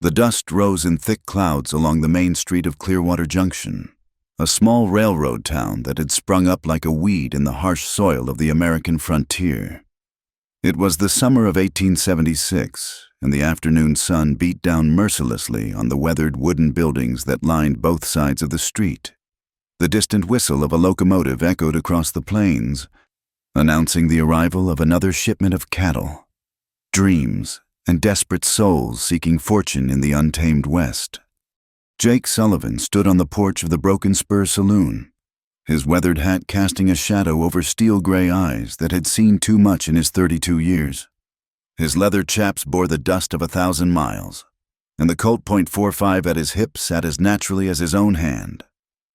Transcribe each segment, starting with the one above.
The dust rose in thick clouds along the main street of Clearwater Junction, a small railroad town that had sprung up like a weed in the harsh soil of the American frontier. It was the summer of 1876, and the afternoon sun beat down mercilessly on the weathered wooden buildings that lined both sides of the street. The distant whistle of a locomotive echoed across the plains, announcing the arrival of another shipment of cattle, dreams, and desperate souls seeking fortune in the untamed West. Jake Sullivan stood on the porch of the Broken Spur Saloon, his weathered hat casting a shadow over steel-gray eyes that had seen too much in his 32 years. His leather chaps bore the dust of 1,000 miles, and the Colt .45 at his hip sat as naturally as his own hand.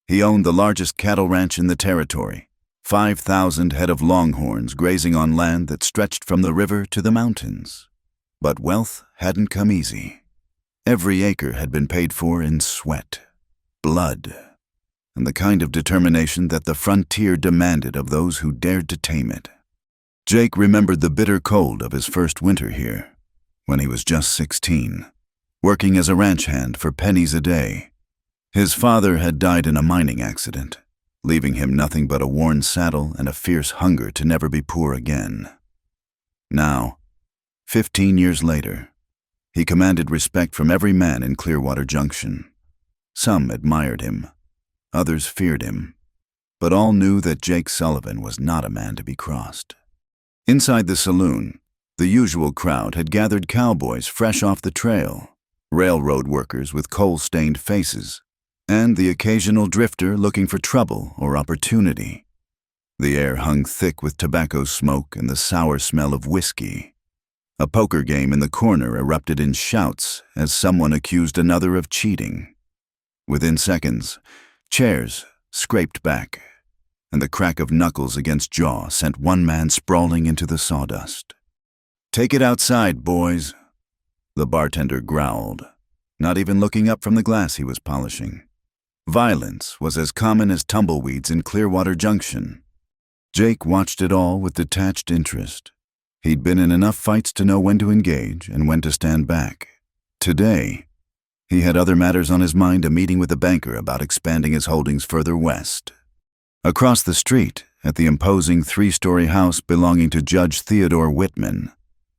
He owned the largest cattle ranch in the territory, 5,000 head of longhorns grazing on land that stretched from the river to the mountains. But wealth hadn't come easy. Every acre had been paid for in sweat, blood, and the kind of determination that the frontier demanded of those who dared to tame it. Jake remembered the bitter cold of his first winter here, when he was just 16, working as a ranch hand for pennies a day. His father had died in a mining accident, leaving him nothing but a worn saddle and a fierce hunger to never be poor again. Now, 15 years later, he commanded respect from every man in Clearwater Junction. Some admired him, others feared him, but all knew that Jake Sullivan was not a man to be crossed. Inside the saloon, the usual crowd had gathered cowboys fresh off the trail, railroad workers with coal-stained faces, and the occasional drifter looking for trouble or opportunity. The air hung thick with tobacco smoke and the sour smell of whiskey. A poker game in the corner erupted in shouts as someone accused another of cheating. Within seconds, chairs scraped back, and the crack of knuckles against jaw sent one man sprawling into the sawdust. "Take it outside, boys," the bartender growled, not even looking up from the glass he was polishing. Violence was as common as tumbleweeds in Clearwater Junction. Jake watched it all with detached interest. He'd been in enough fights to know when to engage and when to stand back. Today, he had other matters on his mind, a meeting with a banker about expanding his holdings further west. Across the street, at the imposing 3-story house belonging to Judge Theodore Whitman,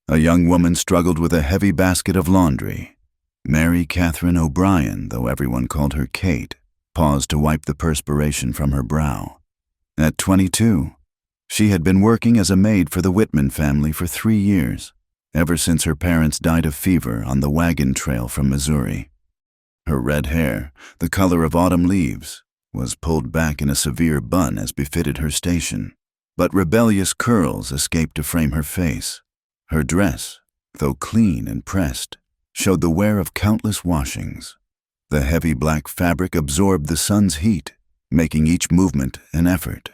a young woman struggled with a heavy basket of laundry. Mary Catherine O'Brien, though everyone called her Kate, paused to wipe the perspiration from her brow. At 22, she had been working as a maid for the Whitman family for 3 years, ever since her parents died of fever on the wagon trail from Missouri. Her red hair, the color of autumn leaves, was pulled back in a severe bun as befitted her station, but rebellious curls escaped to frame her face. Her dress, though clean and pressed, showed the wear of countless washings. The heavy black fabric absorbed the sun's heat, making each movement an effort.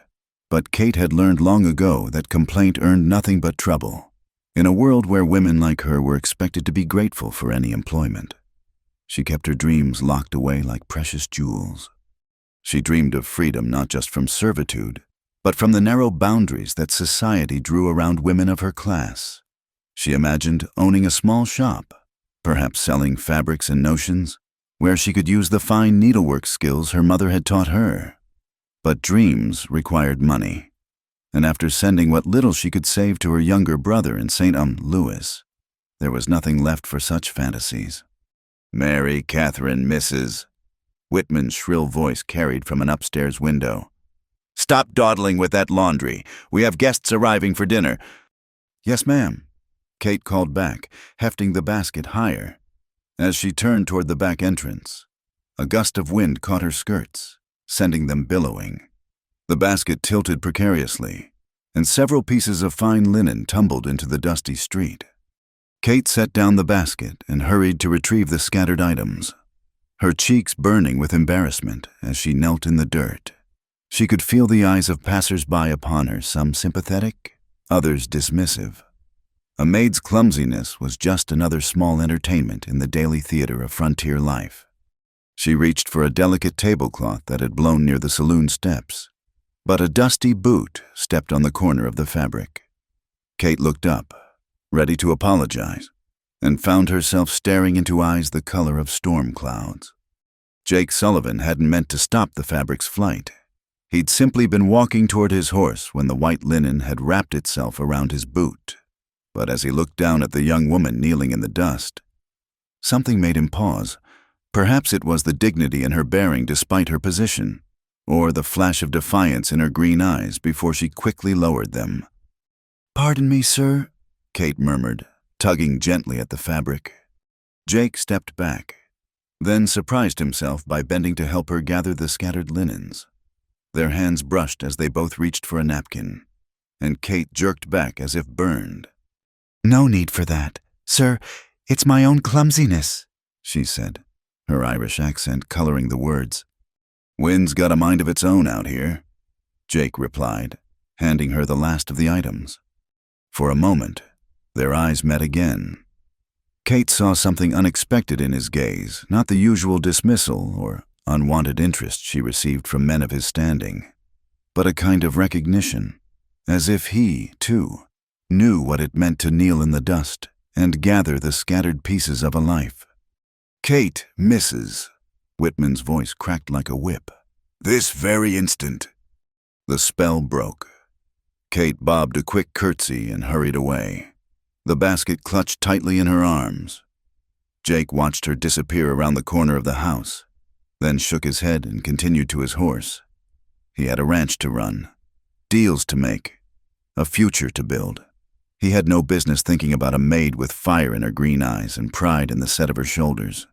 But Kate had learned long ago that complaint earned nothing but trouble, in a world where women like her were expected to be grateful for any employment. She kept her dreams locked away like precious jewels. She dreamed of freedom not just from servitude, but from the narrow boundaries that society drew around women of her class. She imagined owning a small shop, perhaps selling fabrics and notions, where she could use the fine needlework skills her mother had taught her. But dreams required money, and after sending what little she could save to her younger brother in St. Louis, there was nothing left for such fantasies. "Mary Catherine, Mrs." Whitman's shrill voice carried from an upstairs window. "Stop dawdling with that laundry. We have guests arriving for dinner." "Yes, ma'am," Kate called back, hefting the basket higher. As she turned toward the back entrance, a gust of wind caught her skirts, sending them billowing. The basket tilted precariously, and several pieces of fine linen tumbled into the dusty street. Kate set down the basket and hurried to retrieve the scattered items, her cheeks burning with embarrassment as she knelt in the dirt. She could feel the eyes of passers-by upon her, some sympathetic, others dismissive. A maid's clumsiness was just another small entertainment in the daily theater of frontier life. She reached for a delicate tablecloth that had blown near the saloon steps, but a dusty boot stepped on the corner of the fabric. Kate looked up, ready to apologize, and found herself staring into eyes the color of storm clouds. Jake Sullivan hadn't meant to stop the fabric's flight. He'd simply been walking toward his horse when the white linen had wrapped itself around his boot. But as he looked down at the young woman kneeling in the dust, something made him pause. Perhaps it was the dignity in her bearing despite her position, or the flash of defiance in her green eyes before she quickly lowered them. "Pardon me, sir," Kate murmured, tugging gently at the fabric. Jake stepped back, then surprised himself by bending to help her gather the scattered linens. Their hands brushed as they both reached for a napkin, and Kate jerked back as if burned. "No need for that, sir. It's my own clumsiness," she said, her Irish accent coloring the words. "Wind's got a mind of its own out here," Jake replied, handing her the last of the items. For a moment, their eyes met again. Kate saw something unexpected in his gaze, not the usual dismissal or unwanted interest she received from men of his standing, but a kind of recognition, as if he, too, knew what it meant to kneel in the dust and gather the scattered pieces of a life. "Kate, Mrs." Whitman's voice cracked like a whip. "This very instant." The spell broke. Kate bobbed a quick curtsy and hurried away, the basket clutched tightly in her arms. Jake watched her disappear around the corner of the house, then shook his head and continued to his horse. He had a ranch to run, deals to make, a future to build. He had no business thinking about a maid with fire in her green eyes and pride in the set of her shoulders.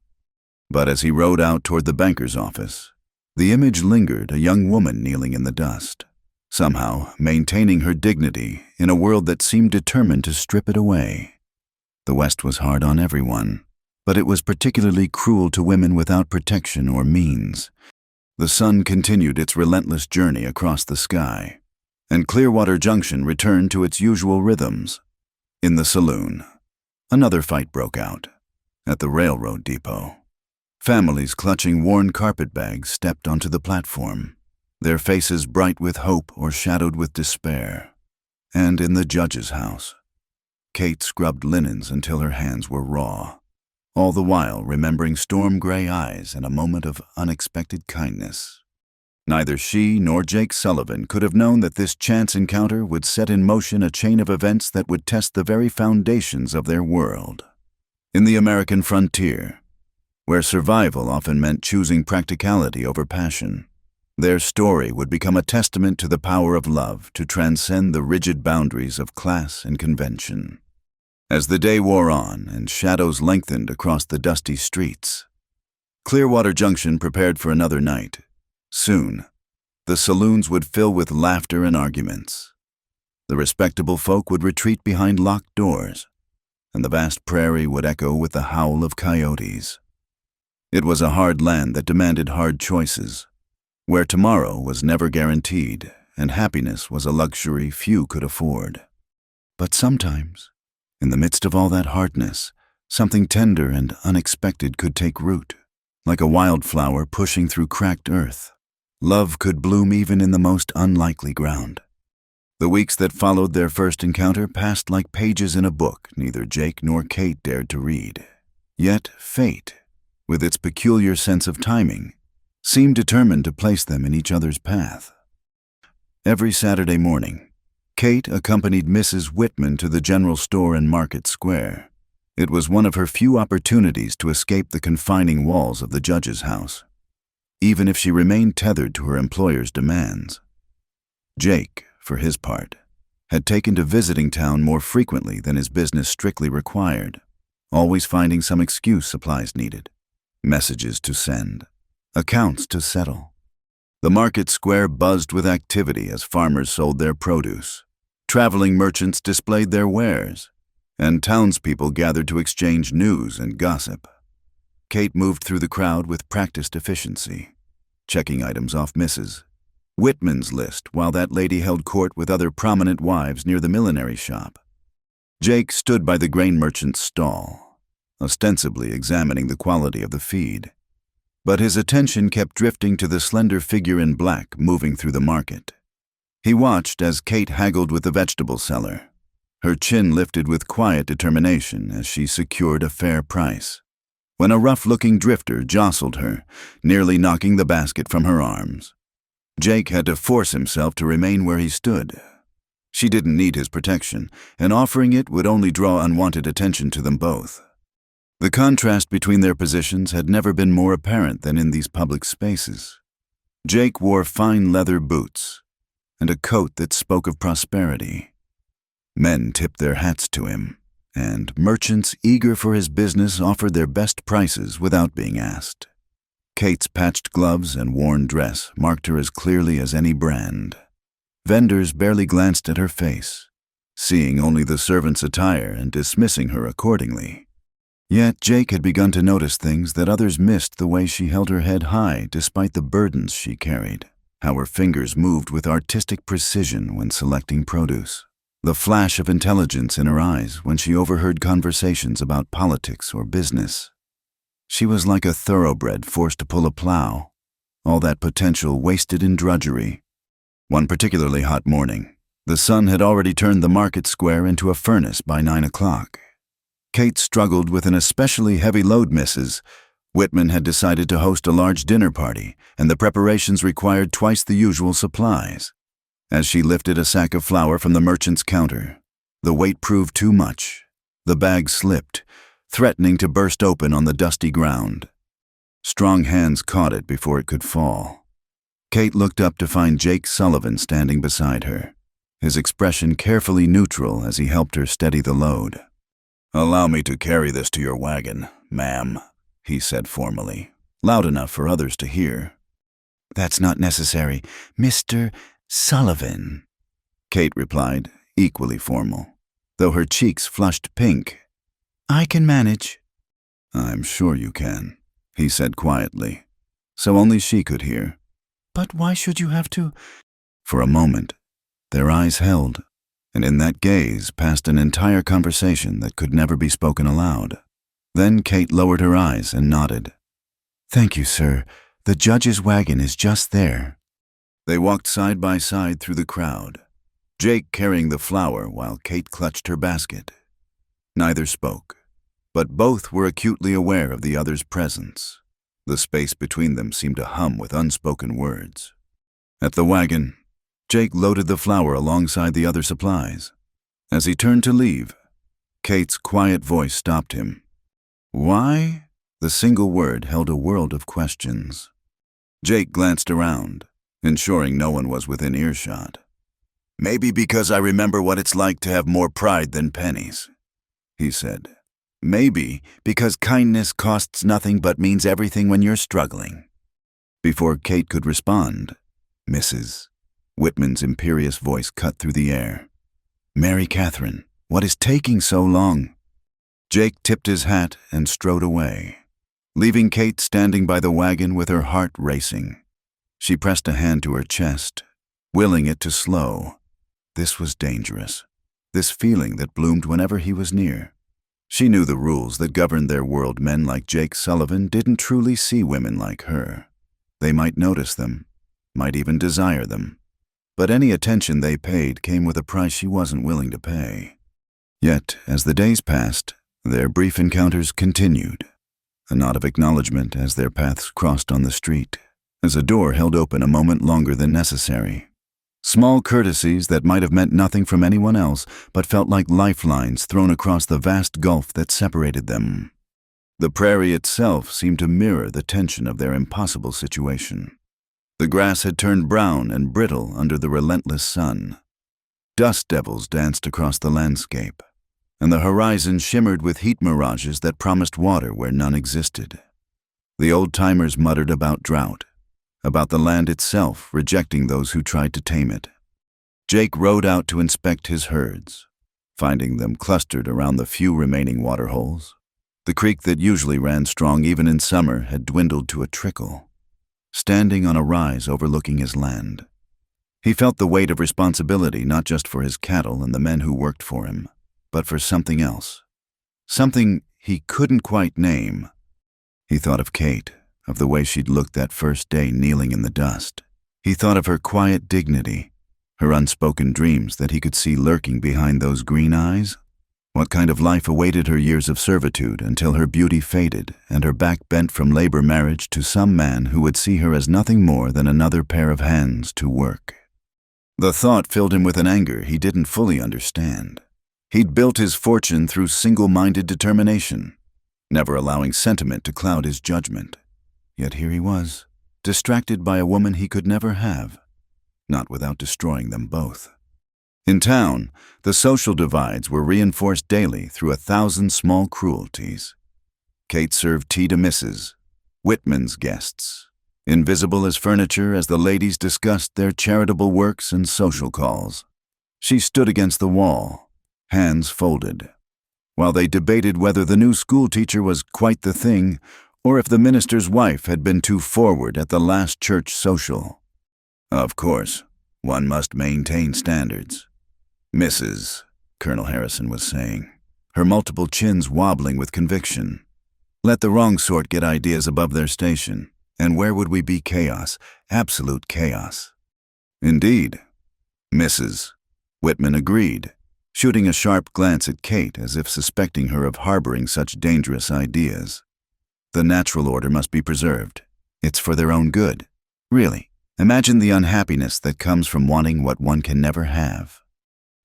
But as he rode out toward the banker's office, the image lingered, a young woman kneeling in the dust, somehow maintaining her dignity in a world that seemed determined to strip it away. The West was hard on everyone, but it was particularly cruel to women without protection or means. The sun continued its relentless journey across the sky, and Clearwater Junction returned to its usual rhythms. In the saloon, another fight broke out. At the railroad depot, families clutching worn carpet bags stepped onto the platform, their faces bright with hope or shadowed with despair. And in the judge's house, Kate scrubbed linens until her hands were raw, all the while remembering storm-gray eyes and a moment of unexpected kindness. Neither she nor Jake Sullivan could have known that this chance encounter would set in motion a chain of events that would test the very foundations of their world. In the American frontier, where survival often meant choosing practicality over passion, their story would become a testament to the power of love to transcend the rigid boundaries of class and convention. As the day wore on and shadows lengthened across the dusty streets, Clearwater Junction prepared for another night. Soon, the saloons would fill with laughter and arguments. The respectable folk would retreat behind locked doors, and the vast prairie would echo with the howl of coyotes. It was a hard land that demanded hard choices, where tomorrow was never guaranteed and happiness was a luxury few could afford. But sometimes, in the midst of all that hardness, something tender and unexpected could take root. Like a wildflower pushing through cracked earth, love could bloom even in the most unlikely ground. The weeks that followed their first encounter passed like pages in a book neither Jake nor Kate dared to read. Yet fate, with its peculiar sense of timing, seemed determined to place them in each other's path. Every Saturday morning, Kate accompanied Mrs. Whitman to the general store in Market Square. It was one of her few opportunities to escape the confining walls of the judge's house, even if she remained tethered to her employer's demands. Jake, for his part, had taken to visiting town more frequently than his business strictly required, always finding some excuse supplies needed, messages to send, accounts to settle. The market square buzzed with activity as farmers sold their produce, traveling merchants displayed their wares, and townspeople gathered to exchange news and gossip. Kate moved through the crowd with practiced efficiency, checking items off Mrs. Whitman's list while that lady held court with other prominent wives near the millinery shop. Jake stood by the grain merchant's stall, ostensibly examining the quality of the feed, but his attention kept drifting to the slender figure in black moving through the market. He watched as Kate haggled with the vegetable seller, her chin lifted with quiet determination as she secured a fair price, when a rough-looking drifter jostled her, nearly knocking the basket from her arms. Jake had to force himself to remain where he stood. She didn't need his protection, and offering it would only draw unwanted attention to them both. The contrast between their positions had never been more apparent than in these public spaces. Jake wore fine leather boots and a coat that spoke of prosperity. Men tipped their hats to him, and merchants eager for his business offered their best prices without being asked. Kate's patched gloves and worn dress marked her as clearly as any brand. Vendors barely glanced at her face, seeing only the servant's attire and dismissing her accordingly. Yet Jake had begun to notice things that others missed: the way she held her head high despite the burdens she carried, how her fingers moved with artistic precision when selecting produce, the flash of intelligence in her eyes when she overheard conversations about politics or business. She was like a thoroughbred forced to pull a plow, all that potential wasted in drudgery. One particularly hot morning, the sun had already turned the market square into a furnace by 9 o'clock. Kate struggled with an especially heavy load. Mrs. Whitman had decided to host a large dinner party, and the preparations required twice the usual supplies. As she lifted a sack of flour from the merchant's counter, the weight proved too much. The bag slipped, threatening to burst open on the dusty ground. Strong hands caught it before it could fall. Kate looked up to find Jake Sullivan standing beside her, his expression carefully neutral as he helped her steady the load. "Allow me to carry this to your wagon, ma'am," he said formally, loud enough for others to hear. "That's not necessary, Mr. Sullivan," Kate replied, equally formal, though her cheeks flushed pink. "I can manage." "I'm sure you can," he said quietly, so only she could hear. "But why should you have to?" For a moment, their eyes held, and in that gaze passed an entire conversation that could never be spoken aloud. Then Kate lowered her eyes and nodded. "Thank you, sir. The judge's wagon is just there." They walked side by side through the crowd, Jake carrying the flour while Kate clutched her basket. Neither spoke, but both were acutely aware of the other's presence. The space between them seemed to hum with unspoken words. At the wagon, Jake loaded the flour alongside the other supplies. As he turned to leave, Kate's quiet voice stopped him. "Why?" The single word held a world of questions. Jake glanced around, ensuring no one was within earshot. "Maybe because I remember what it's like to have more pride than pennies," he said. "Maybe because kindness costs nothing but means everything when you're struggling." Before Kate could respond, Mrs. Whitman's imperious voice cut through the air. "Mary Catherine, what is taking so long?" Jake tipped his hat and strode away, leaving Kate standing by the wagon with her heart racing. She pressed a hand to her chest, willing it to slow. This was dangerous, this feeling that bloomed whenever he was near. She knew the rules that governed their world. Men like Jake Sullivan didn't truly see women like her. They might notice them, might even desire them, but any attention they paid came with a price she wasn't willing to pay. Yet, as the days passed, their brief encounters continued, a nod of acknowledgement as their paths crossed on the street, as a door held open a moment longer than necessary. Small courtesies that might have meant nothing from anyone else, but felt like lifelines thrown across the vast gulf that separated them. The prairie itself seemed to mirror the tension of their impossible situation. The grass had turned brown and brittle under the relentless sun. Dust devils danced across the landscape, and the horizon shimmered with heat mirages that promised water where none existed. The old-timers muttered about drought, about the land itself rejecting those who tried to tame it. Jake rode out to inspect his herds, finding them clustered around the few remaining waterholes. The creek that usually ran strong even in summer had dwindled to a trickle, standing on a rise overlooking his land. He felt the weight of responsibility not just for his cattle and the men who worked for him, but for something else, something he couldn't quite name. He thought of Kate, of the way she'd looked that first day kneeling in the dust. He thought of her quiet dignity, Her unspoken dreams that he could see lurking behind those green eyes? What kind of life awaited her years of servitude until her beauty faded and her back bent from labor marriage to some man who would see her as nothing more than another pair of hands to work? The thought filled him with an anger he didn't fully understand. He'd built his fortune through single-minded determination, never allowing sentiment to cloud his judgment. Yet here he was, distracted by a woman he could never have, not without destroying them both. In town, the social divides were reinforced daily through 1,000 small cruelties. Kate served tea to Mrs. Whitman's guests, invisible as furniture as the ladies discussed their charitable works and social calls. She stood against the wall, hands folded, while they debated whether the new schoolteacher was quite the thing or if the minister's wife had been too forward at the last church social. Of course, one must maintain standards. Mrs. Colonel Harrison was saying, her multiple chins wobbling with conviction. Let the wrong sort get ideas above their station, and where would we be? Chaos, absolute chaos. Indeed. Mrs. Whitman agreed, shooting a sharp glance at Kate as if suspecting her of harboring such dangerous ideas. The natural order must be preserved. It's for their own good. Really, imagine the unhappiness that comes from wanting what one can never have.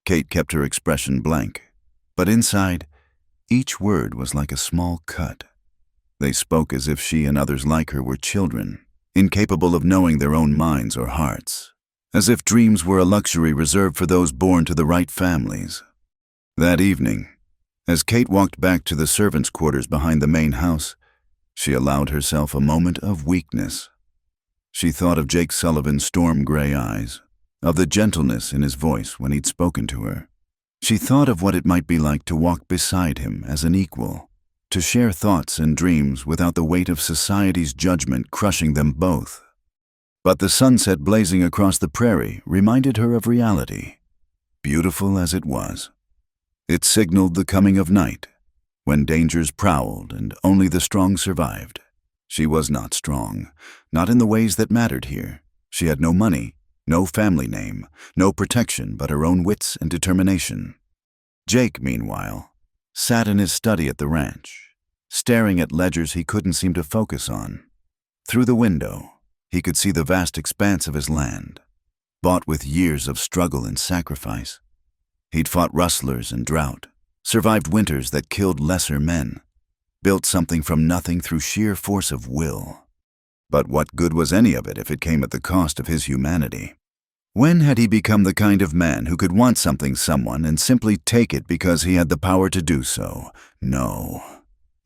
Kate kept her expression blank, but inside, each word was like a small cut. They spoke as if she and others like her were children, incapable of knowing their own minds or hearts, as if dreams were a luxury reserved for those born to the right families. That evening, as Kate walked back to the servants' quarters behind the main house, she allowed herself a moment of weakness. She thought of Jake Sullivan's storm-gray eyes, of the gentleness in his voice when he'd spoken to her. She thought of what it might be like to walk beside him as an equal, to share thoughts and dreams without the weight of society's judgment crushing them both. But the sunset blazing across the prairie reminded her of reality, beautiful as it was. It signaled the coming of night, when dangers prowled and only the strong survived. She was not strong, not in the ways that mattered here. She had no money, no family name, no protection but her own wits and determination. Jake, meanwhile, sat in his study at the ranch, staring at ledgers he couldn't seem to focus on. Through the window, he could see the vast expanse of his land, bought with years of struggle and sacrifice. He'd fought rustlers and drought, survived winters that killed lesser men, built something from nothing through sheer force of will. But what good was any of it if it came at the cost of his humanity? When had he become the kind of man who could want someone and simply take it because he had the power to do so? No,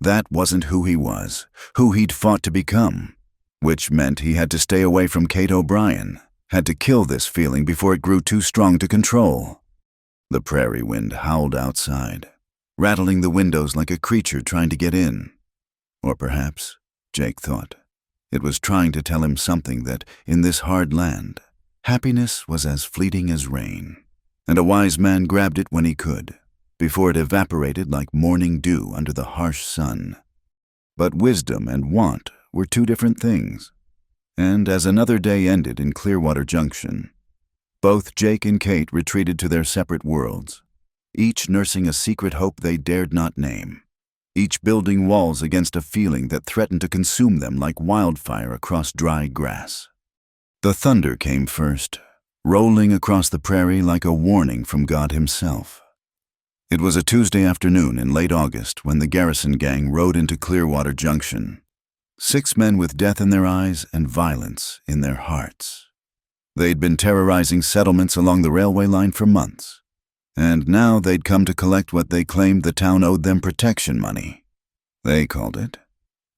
that wasn't who he was, who he'd fought to become, which meant he had to stay away from Kate O'Brien, had to kill this feeling before it grew too strong to control. The prairie wind howled outside, rattling the windows like a creature trying to get in. Or perhaps, Jake thought, it was trying to tell him something that, in this hard land, happiness was as fleeting as rain, and a wise man grabbed it when he could, before it evaporated like morning dew under the harsh sun. But wisdom and want were two different things, and as another day ended in Clearwater Junction, both Jake and Kate retreated to their separate worlds, each nursing a secret hope they dared not name, each building walls against a feeling that threatened to consume them like wildfire across dry grass. The thunder came first, rolling across the prairie like a warning from God himself. It was a Tuesday afternoon in late August when the Garrison gang rode into Clearwater Junction, 6 men with death in their eyes and violence in their hearts. They'd been terrorizing settlements along the railway line for months, and now they'd come to collect what they claimed the town owed them: protection money. They called it,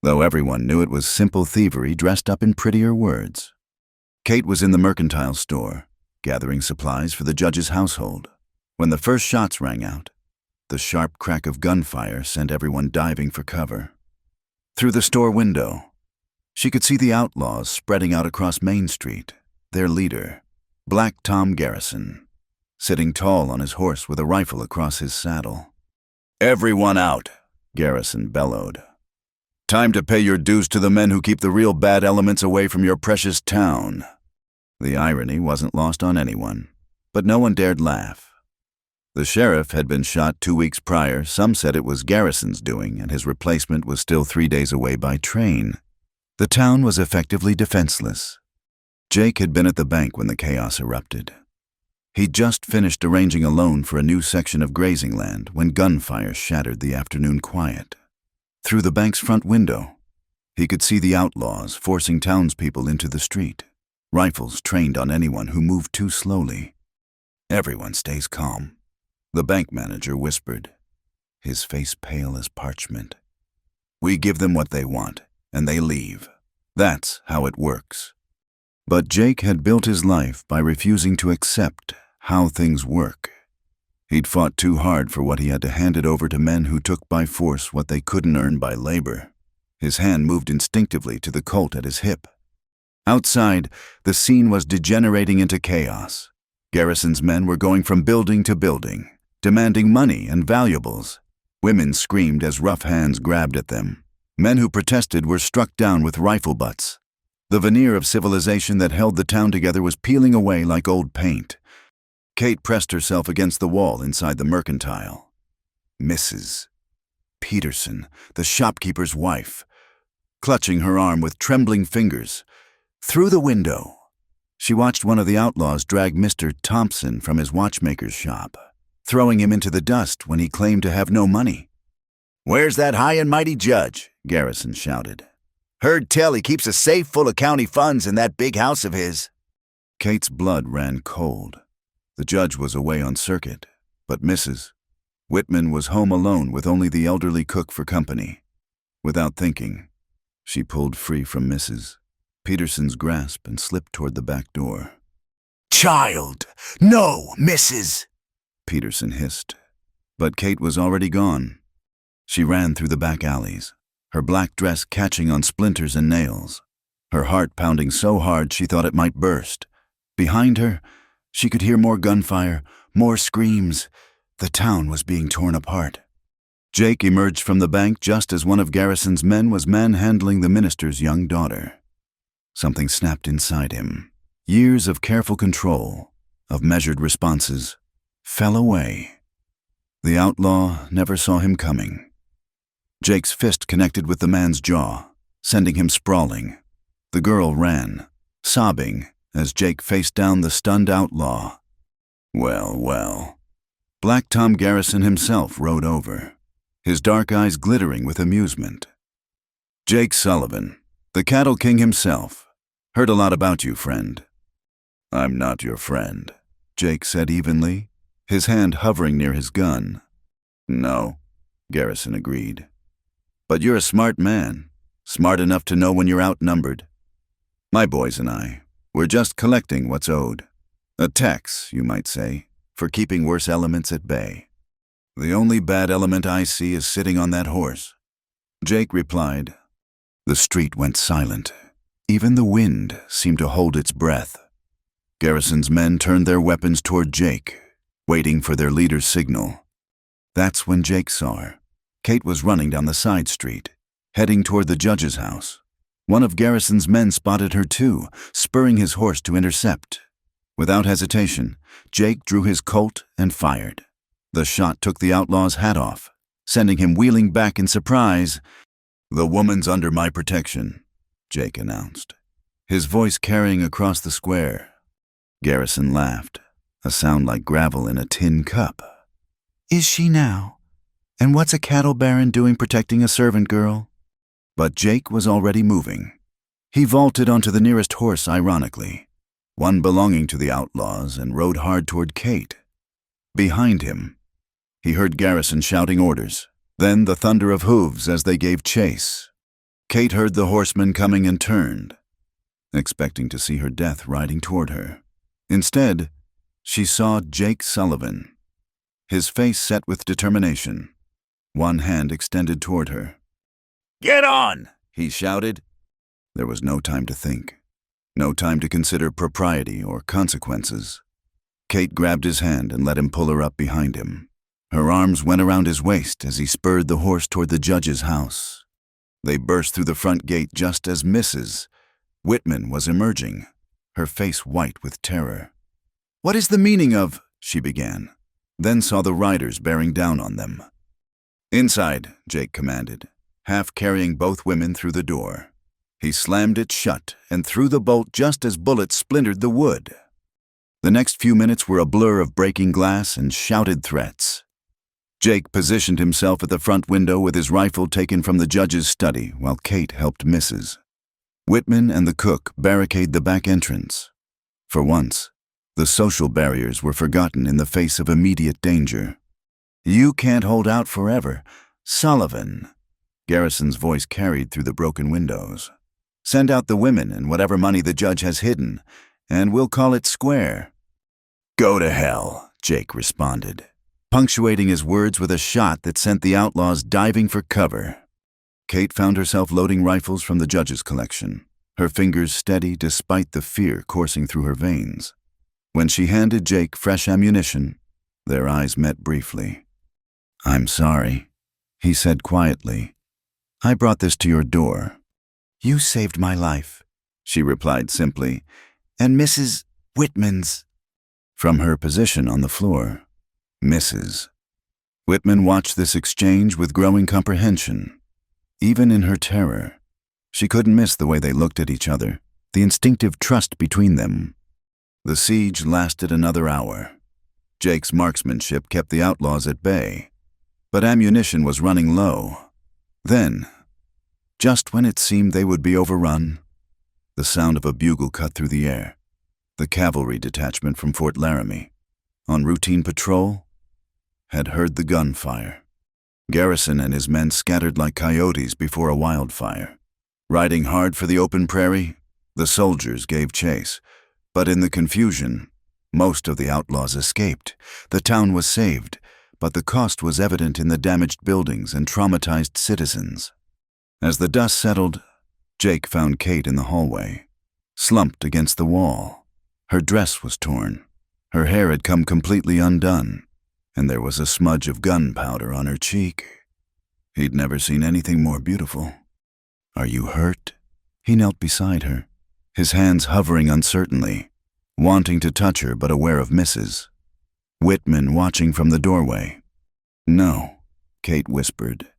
though everyone knew it was simple thievery dressed up in prettier words. Kate was in the mercantile store, gathering supplies for the judge's household, when the first shots rang out. The sharp crack of gunfire sent everyone diving for cover. Through the store window, she could see the outlaws spreading out across Main Street, their leader, Black Tom Garrison, sitting tall on his horse with a rifle across his saddle. "Everyone out," Garrison bellowed. "Time to pay your dues to the men who keep the real bad elements away from your precious town." The irony wasn't lost on anyone. but no one dared laugh. The sheriff had been shot 2 weeks prior. Some said it was Garrison's doing, and his replacement was still 3 days away by train. The town was effectively defenseless. Jake had been at the bank when the chaos erupted. He'd just finished arranging a loan for a new section of grazing land when gunfire shattered the afternoon quiet. Through the bank's front window, he could see the outlaws forcing townspeople into the street, rifles trained on anyone who moved too slowly. Everyone stays calm, the bank manager whispered, his face pale as parchment. We give them what they want, and they leave. That's how it works. But Jake had built his life by refusing to accept how things work. He'd fought too hard for what he had to hand it over to men who took by force what they couldn't earn by labor. His hand moved instinctively to the Colt at his hip. Outside, the scene was degenerating into chaos. Garrison's men were going from building to building, demanding money and valuables. Women screamed as rough hands grabbed at them. Men who protested were struck down with rifle butts. The veneer of civilization that held the town together was peeling away like old paint. Kate pressed herself against the wall inside the mercantile. Mrs. Peterson, the shopkeeper's wife, clutching her arm with trembling fingers. Through the window, she watched one of the outlaws drag Mr. Thompson from his watchmaker's shop, throwing him into the dust when he claimed to have no money. "Where's that high and mighty judge?" Garrison shouted. "Heard tell he keeps a safe full of county funds in that big house of his." Kate's blood ran cold. The judge was away on circuit, but Mrs. Whitman was home alone with only the elderly cook for company. Without thinking, she pulled free from Mrs. Peterson's grasp and slipped toward the back door. "Child! No, Mrs.!" Peterson hissed. But Kate was already gone. She ran through the back alleys, her black dress catching on splinters and nails, her heart pounding so hard she thought it might burst. Behind her, she could hear more gunfire, more screams. The town was being torn apart. Jake emerged from the bank just as one of Garrison's men was manhandling the minister's young daughter. Something snapped inside him. Years of careful control, of measured responses, fell away. The outlaw never saw him coming. Jake's fist connected with the man's jaw, sending him sprawling. The girl ran, sobbing, as Jake faced down the stunned outlaw. Well, well. Black Tom Garrison himself rode over, his dark eyes glittering with amusement. "Jake Sullivan, the cattle king himself. Heard a lot about you, friend." "I'm not your friend," Jake said evenly, his hand hovering near his gun. "No," Garrison agreed. "But you're a smart man, smart enough to know when you're outnumbered. My boys and I, we're just collecting what's owed. A tax, you might say, for keeping worse elements at bay. The only bad element I see is sitting on that horse." Jake replied. The street went silent. Even the wind seemed to hold its breath. Garrison's men turned their weapons toward Jake, waiting for their leader's signal. That's when Jake saw her. Kate was running down the side street, heading toward the judge's house. One of Garrison's men spotted her too, spurring his horse to intercept. Without hesitation, Jake drew his Colt and fired. The shot took the outlaw's hat off, sending him wheeling back in surprise. "The woman's under my protection," Jake announced, his voice carrying across the square. Garrison laughed, a sound like gravel in a tin cup. "Is she now? And what's a cattle baron doing protecting a servant girl?" But Jake was already moving. He vaulted onto the nearest horse ironically, one belonging to the outlaws, and rode hard toward Kate. Behind him, he heard Garrison shouting orders, then the thunder of hooves as they gave chase. Kate heard the horseman coming and turned, expecting to see her death riding toward her. Instead, she saw Jake Sullivan, his face set with determination, one hand extended toward her. "Get on!" he shouted. There was no time to think, no time to consider propriety or consequences. Kate grabbed his hand and let him pull her up behind him. Her arms went around his waist as he spurred the horse toward the judge's house. They burst through the front gate just as Mrs. Whitman was emerging, her face white with terror. "What is the meaning of—" she began, then saw the riders bearing down on them. "Inside," Jake commanded, half carrying both women through the door. He slammed it shut and threw the bolt just as bullets splintered the wood. The next few minutes were a blur of breaking glass and shouted threats. Jake positioned himself at the front window with his rifle taken from the judge's study while Kate helped Mrs. Whitman and the cook barricade the back entrance. For once, the social barriers were forgotten in the face of immediate danger. "You can't hold out forever. Sullivan," Garrison's voice carried through the broken windows. "Send out the women and whatever money the judge has hidden, and we'll call it square." "Go to hell," Jake responded, punctuating his words with a shot that sent the outlaws diving for cover. Kate found herself loading rifles from the judge's collection, her fingers steady despite the fear coursing through her veins. When she handed Jake fresh ammunition, their eyes met briefly. "I'm sorry," he said quietly. "I brought this to your door." "You saved my life," she replied simply, "and Mrs. Whitman's." From her position on the floor, Mrs. Whitman watched this exchange with growing comprehension. Even in her terror, she couldn't miss the way they looked at each other, the instinctive trust between them. The siege lasted another hour. Jake's marksmanship kept the outlaws at bay, but ammunition was running low. Then, just when it seemed they would be overrun, the sound of a bugle cut through the air. The cavalry detachment from Fort Laramie, on routine patrol, had heard the gunfire. Garrison and his men scattered like coyotes before a wildfire. Riding hard for the open prairie, the soldiers gave chase, but in the confusion, most of the outlaws escaped. The town was saved, but the cost was evident in the damaged buildings and traumatized citizens. As the dust settled, Jake found Kate in the hallway, slumped against the wall. Her dress was torn, her hair had come completely undone, and there was a smudge of gunpowder on her cheek. He'd never seen anything more beautiful. "Are you hurt?" He knelt beside her, his hands hovering uncertainly, wanting to touch her but aware of Mrs. Whitman watching from the doorway. "No," Kate whispered.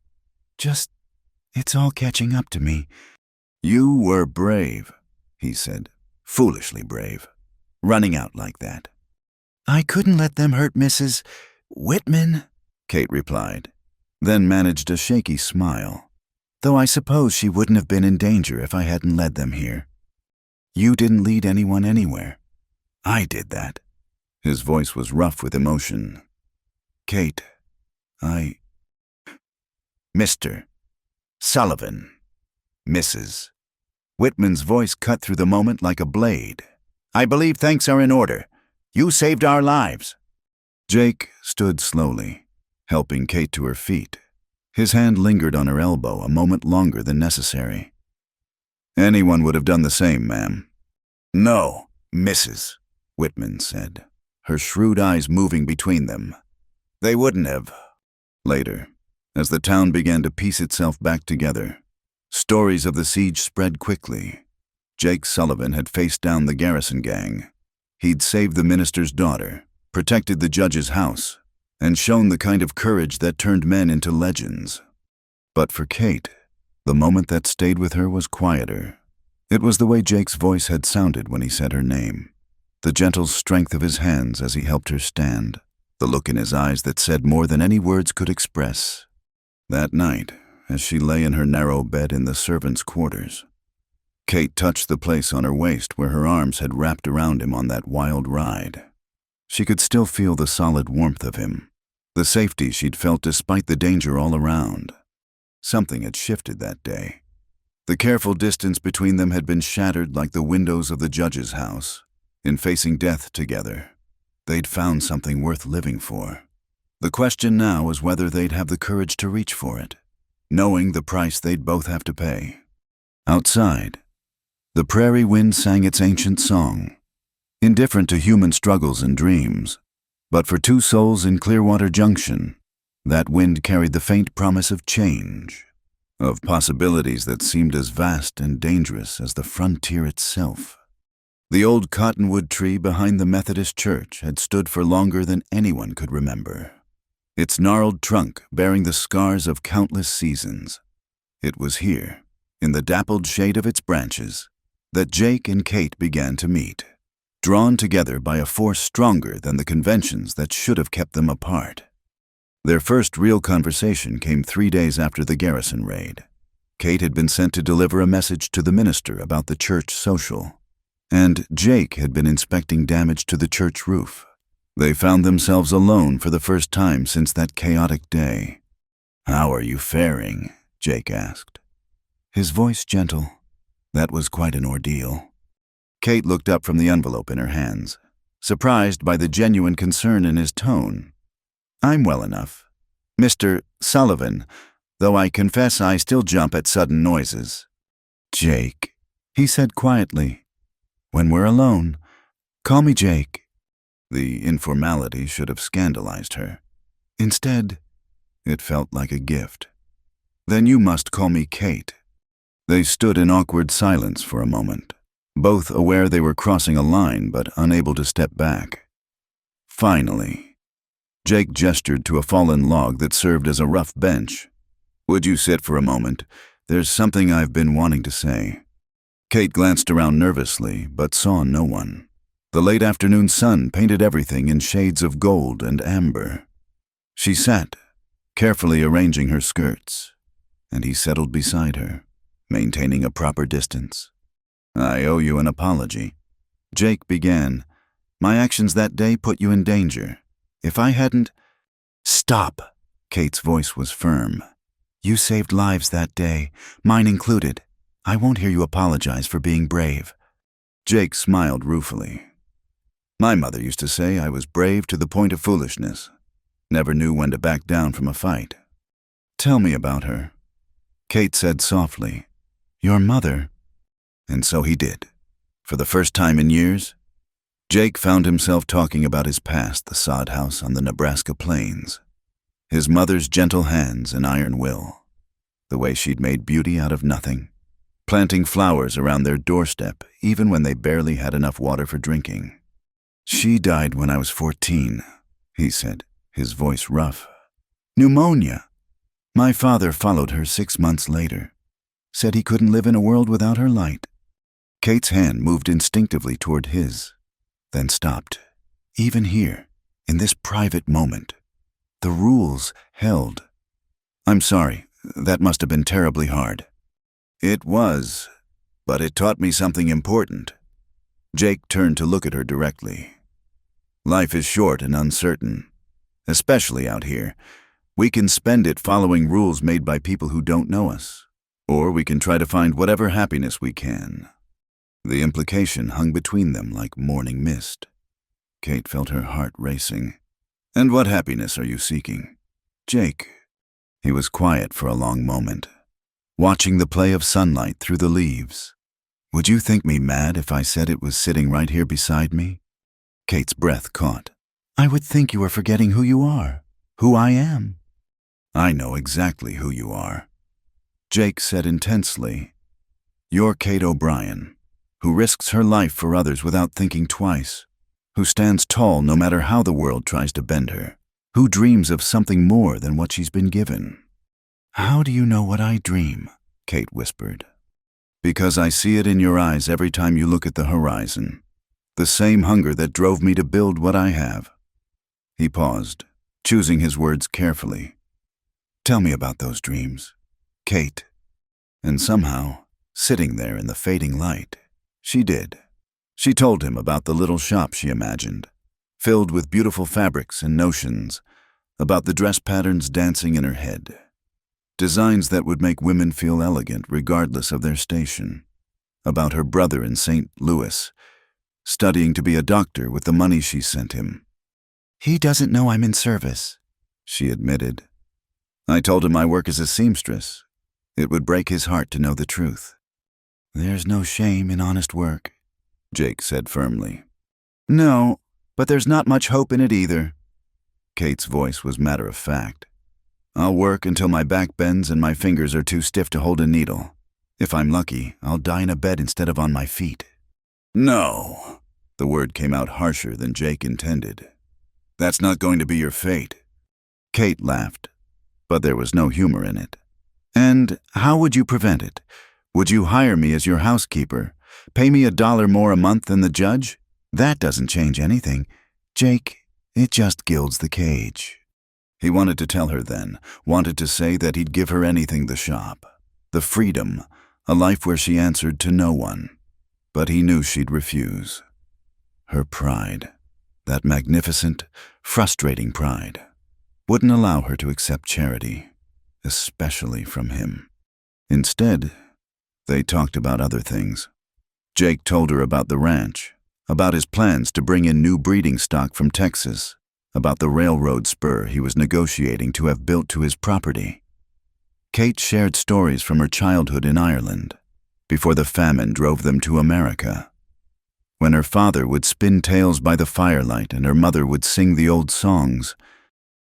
It's all catching up to me." "You were brave," he said, "foolishly brave, running out like that." "I couldn't let them hurt Mrs. Whitman," Kate replied, then managed a shaky smile. "Though I suppose she wouldn't have been in danger if I hadn't led them here." "You didn't lead anyone anywhere." "I did that." His voice was rough with emotion. "Kate, Mr. Sullivan, Mrs. Whitman's voice cut through the moment like a blade. "I believe thanks are in order. You saved our lives." Jake stood slowly, helping Kate to her feet. His hand lingered on her elbow a moment longer than necessary. "Anyone would have done the same, ma'am." "No, Mrs. Whitman said, her shrewd eyes moving between them. "They wouldn't have." Later, as the town began to piece itself back together, stories of the siege spread quickly. Jake Sullivan had faced down the Garrison gang. He'd saved the minister's daughter, protected the judge's house, and shown the kind of courage that turned men into legends. But for Kate, the moment that stayed with her was quieter. It was the way Jake's voice had sounded when he said her name, the gentle strength of his hands as he helped her stand, the look in his eyes that said more than any words could express. That night, as she lay in her narrow bed in the servants' quarters, Kate touched the place on her waist where her arms had wrapped around him on that wild ride. She could still feel the solid warmth of him, the safety she'd felt despite the danger all around. Something had shifted that day. The careful distance between them had been shattered like the windows of the judge's house. In facing death together, they'd found something worth living for. The question now was whether they'd have the courage to reach for it, knowing the price they'd both have to pay. Outside, the prairie wind sang its ancient song, indifferent to human struggles and dreams. But for two souls in Clearwater Junction, that wind carried the faint promise of change, of possibilities that seemed as vast and dangerous as the frontier itself. The old cottonwood tree behind the Methodist church had stood for longer than anyone could remember, its gnarled trunk bearing the scars of countless seasons. It was here, in the dappled shade of its branches, that Jake and Kate began to meet, drawn together by a force stronger than the conventions that should have kept them apart. Their first real conversation came 3 days after the garrison raid. Kate had been sent to deliver a message to the minister about the church social, and Jake had been inspecting damage to the church roof. They found themselves alone for the first time since that chaotic day. "How are you faring?" Jake asked, his voice gentle. That was quite an ordeal. Kate looked up from the envelope in her hands, surprised by the genuine concern in his tone. "I'm well enough, Mr. Sullivan, though I confess I still jump at sudden noises." "Jake," he said quietly, "when we're alone, call me Jake." The informality should have scandalized her. Instead, it felt like a gift. "Then you must call me Kate." They stood in awkward silence for a moment, both aware they were crossing a line but unable to step back. Finally, Jake gestured to a fallen log that served as a rough bench. "Would you sit for a moment? There's something I've been wanting to say." Kate glanced around nervously, but saw no one. The late afternoon sun painted everything in shades of gold and amber. She sat, carefully arranging her skirts, and he settled beside her, maintaining a proper distance. "I owe you an apology." Jake began. "My actions that day put you in danger. If I hadn't—" "Stop!" Kate's voice was firm. "You saved lives that day, mine included. I won't hear you apologize for being brave." Jake smiled ruefully. "My mother used to say I was brave to the point of foolishness. Never knew when to back down from a fight." "Tell me about her," Kate said softly. "Your mother?" And so he did. For the first time in years, Jake found himself talking about his past, the sod house on the Nebraska plains, his mother's gentle hands and iron will, the way she'd made beauty out of nothing, planting flowers around their doorstep even when they barely had enough water for drinking. "She died when I was 14, he said, his voice rough. "Pneumonia. My father followed her 6 months later. Said he couldn't live in a world without her light." Kate's hand moved instinctively toward his, then stopped. Even here, in this private moment, the rules held. "I'm sorry, that must have been terribly hard." "It was, but it taught me something important." Jake turned to look at her directly. "Life is short and uncertain, especially out here. We can spend it following rules made by people who don't know us, or we can try to find whatever happiness we can." The implication hung between them like morning mist. Kate felt her heart racing. "And what happiness are you seeking?" "Jake." He was quiet for a long moment, watching the play of sunlight through the leaves. "Would you think me mad if I said it was sitting right here beside me?" Kate's breath caught. "I would think you were forgetting who you are, who I am." "I know exactly who you are," Jake said intensely. "You're Kate O'Brien, who risks her life for others without thinking twice, who stands tall no matter how the world tries to bend her, who dreams of something more than what she's been given." "How do you know what I dream?" Kate whispered. "Because I see it in your eyes every time you look at the horizon, the same hunger that drove me to build what I have." He paused, choosing his words carefully. "Tell me about those dreams, Kate." And somehow, sitting there in the fading light, she did. She told him about the little shop she imagined, filled with beautiful fabrics and notions, about the dress patterns dancing in her head, designs that would make women feel elegant regardless of their station, about her brother in St. Louis, studying to be a doctor with the money she sent him. "He doesn't know I'm in service," she admitted. "I told him I work as a seamstress. It would break his heart to know the truth." "There's no shame in honest work," Jake said firmly. "No, but there's not much hope in it either." Kate's voice was matter of fact. "I'll work until my back bends and my fingers are too stiff to hold a needle. If I'm lucky, I'll die in a bed instead of on my feet." No. The word came out harsher than Jake intended. That's not going to be your fate. Kate laughed, but there was no humor in it. And how would you prevent it? Would you hire me as your housekeeper? Pay me $1 more a month than the judge? That doesn't change anything. Jake, it just gilds the cage. He wanted to tell her then, wanted to say that he'd give her anything the shop, the freedom, a life where she answered to no one. But he knew she'd refuse. Her pride, that magnificent, frustrating pride, wouldn't allow her to accept charity, especially from him. Instead, they talked about other things. Jake told her about the ranch, about his plans to bring in new breeding stock from Texas, about the railroad spur he was negotiating to have built to his property. Kate shared stories from her childhood in Ireland, before the famine drove them to America. When her father would spin tales by the firelight and her mother would sing the old songs,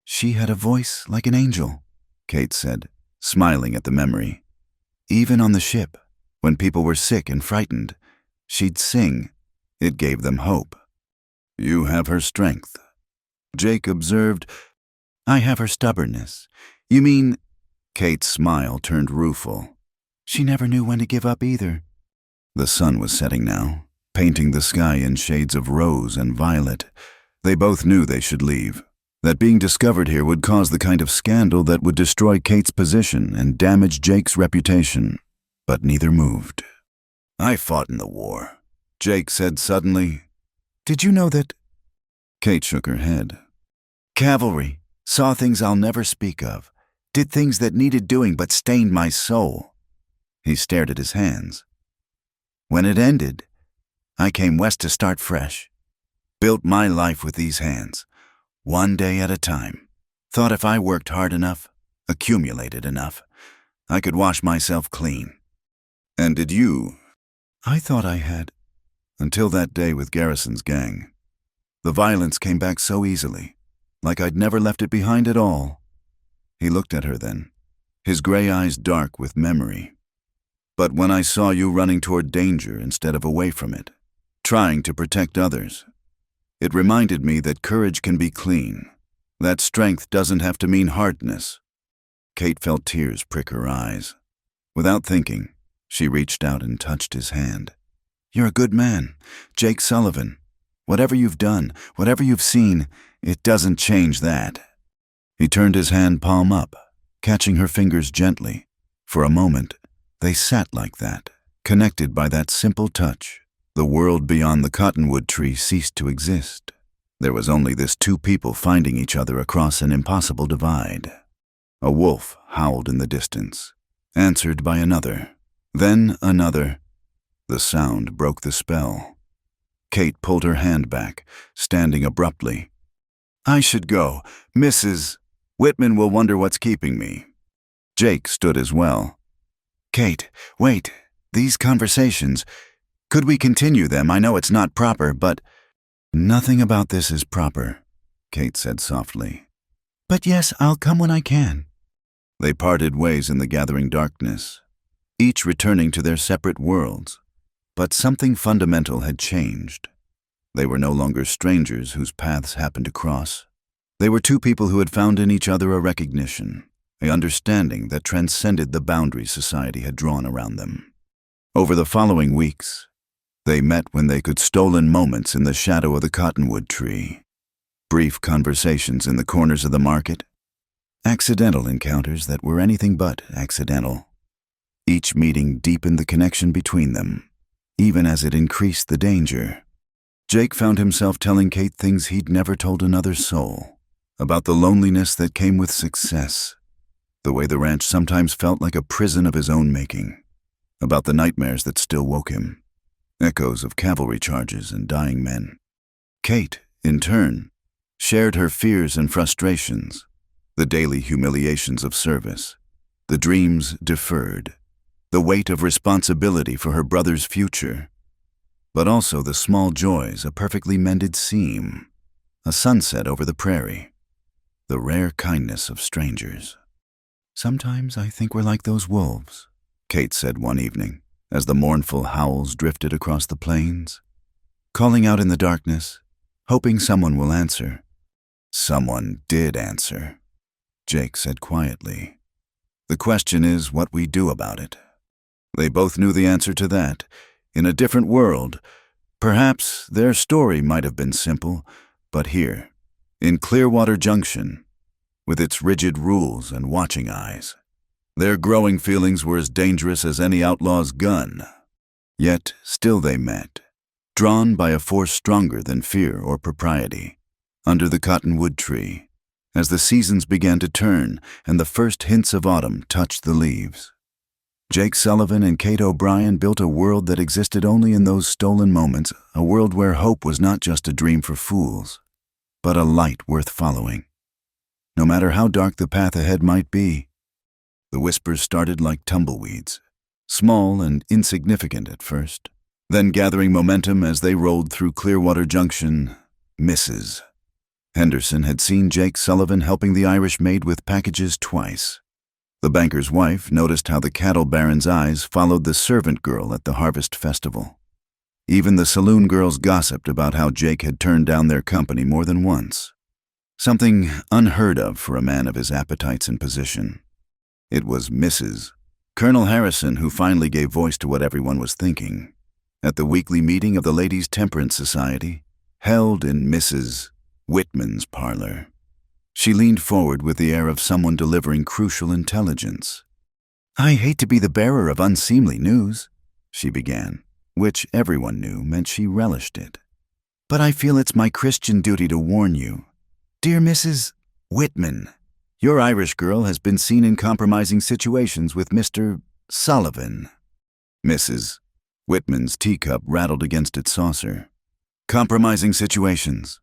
"She had a voice like an angel," Kate said, smiling at the memory. Even on the ship, when people were sick and frightened, she'd sing. It gave them hope. You have her strength. Jake observed, I have her stubbornness. You mean... Kate's smile turned rueful. She never knew when to give up either. The sun was setting now, painting the sky in shades of rose and violet. They both knew they should leave, that being discovered here would cause the kind of scandal that would destroy Kate's position and damage Jake's reputation. But neither moved. I fought in the war, Jake said suddenly. Did you know that? Kate shook her head. Cavalry, saw things I'll never speak of, did things that needed doing but stained my soul. He stared at his hands. When it ended, I came west to start fresh. Built my life with these hands, one day at a time. Thought if I worked hard enough, accumulated enough, I could wash myself clean. And did you? I thought I had. Until that day with Garrison's gang. The violence came back so easily, like I'd never left it behind at all. He looked at her then, his gray eyes dark with memory. But when I saw you running toward danger instead of away from it, trying to protect others, it reminded me that courage can be clean, that strength doesn't have to mean hardness. Kate felt tears prick her eyes. Without thinking, she reached out and touched his hand. You're a good man, Jake Sullivan. Whatever you've done, whatever you've seen, it doesn't change that. He turned his hand palm up, catching her fingers gently. For a moment, they sat like that, connected by that simple touch. The world beyond the cottonwood tree ceased to exist. There was only this two people finding each other across an impossible divide. A wolf howled in the distance, answered by another, then another. The sound broke the spell. Kate pulled her hand back, standing abruptly. I should go. Mrs. Whitman will wonder what's keeping me. Jake stood as well. Kate, wait. These conversations, could we continue them? I know it's not proper, but... Nothing about this is proper, Kate said softly. But yes, I'll come when I can. They parted ways in the gathering darkness, each returning to their separate worlds. But something fundamental had changed. They were no longer strangers whose paths happened to cross. They were two people who had found in each other a recognition, an understanding that transcended the boundaries society had drawn around them. Over the following weeks, they met when they could stolen moments in the shadow of the cottonwood tree, brief conversations in the corners of the market, accidental encounters that were anything but accidental. Each meeting deepened the connection between them, even as it increased the danger. Jake found himself telling Kate things he'd never told another soul, about the loneliness that came with success, the way the ranch sometimes felt like a prison of his own making, about the nightmares that still woke him, echoes of cavalry charges and dying men. Kate, in turn, shared her fears and frustrations, the daily humiliations of service, the dreams deferred, the weight of responsibility for her brother's future, but also the small joys, a perfectly mended seam, a sunset over the prairie, the rare kindness of strangers. Sometimes I think we're like those wolves, Kate said one evening, as the mournful howls drifted across the plains. calling out in the darkness, hoping someone will answer. Someone did answer, Jake said quietly. The question is what we do about it. They both knew the answer to that. In a different world, perhaps their story might have been simple, but here, in Clearwater Junction, with its rigid rules and watching eyes, their growing feelings were as dangerous as any outlaw's gun. Yet still they met, drawn by a force stronger than fear or propriety, under the cottonwood tree, as the seasons began to turn and the first hints of autumn touched the leaves. Jake Sullivan and Kate O'Brien built a world that existed only in those stolen moments, a world where hope was not just a dream for fools, but a light worth following. No matter how dark the path ahead might be. The whispers started like tumbleweeds, small and insignificant at first, then gathering momentum as they rolled through Clearwater Junction. Mrs. Henderson had seen Jake Sullivan helping the Irish maid with packages twice. The banker's wife noticed how the cattle baron's eyes followed the servant girl at the harvest festival. Even the saloon girls gossiped about how Jake had turned down their company more than once. Something unheard of for a man of his appetites and position. It was Mrs. Colonel Harrison who finally gave voice to what everyone was thinking. At the weekly meeting of the Ladies' Temperance Society, held in Mrs. Whitman's parlor, she leaned forward with the air of someone delivering crucial intelligence. "I hate to be the bearer of unseemly news," she began, which everyone knew meant she relished it. "But I feel it's my Christian duty to warn you. Dear Mrs. Whitman, your Irish girl has been seen in compromising situations with Mr. Sullivan." Mrs. Whitman's teacup rattled against its saucer. Compromising situations.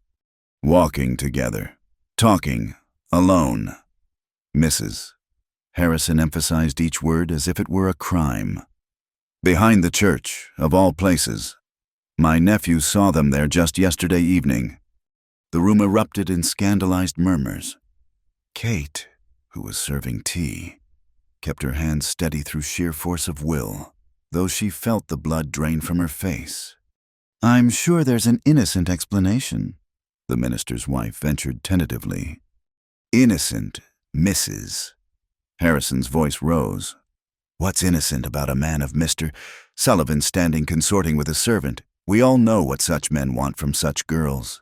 Walking together. Talking. Alone. Mrs. Harrison emphasized each word as if it were a crime. "Behind the church, of all places. My nephew saw them there just yesterday evening." The room erupted in scandalized murmurs. Kate, who was serving tea, kept her hands steady through sheer force of will, though she felt the blood drain from her face. "I'm sure there's an innocent explanation," the minister's wife ventured tentatively. "Innocent, Mrs." Harrison's voice rose. "What's innocent about a man of Mr. Sullivan standing consorting with a servant? We all know what such men want from such girls."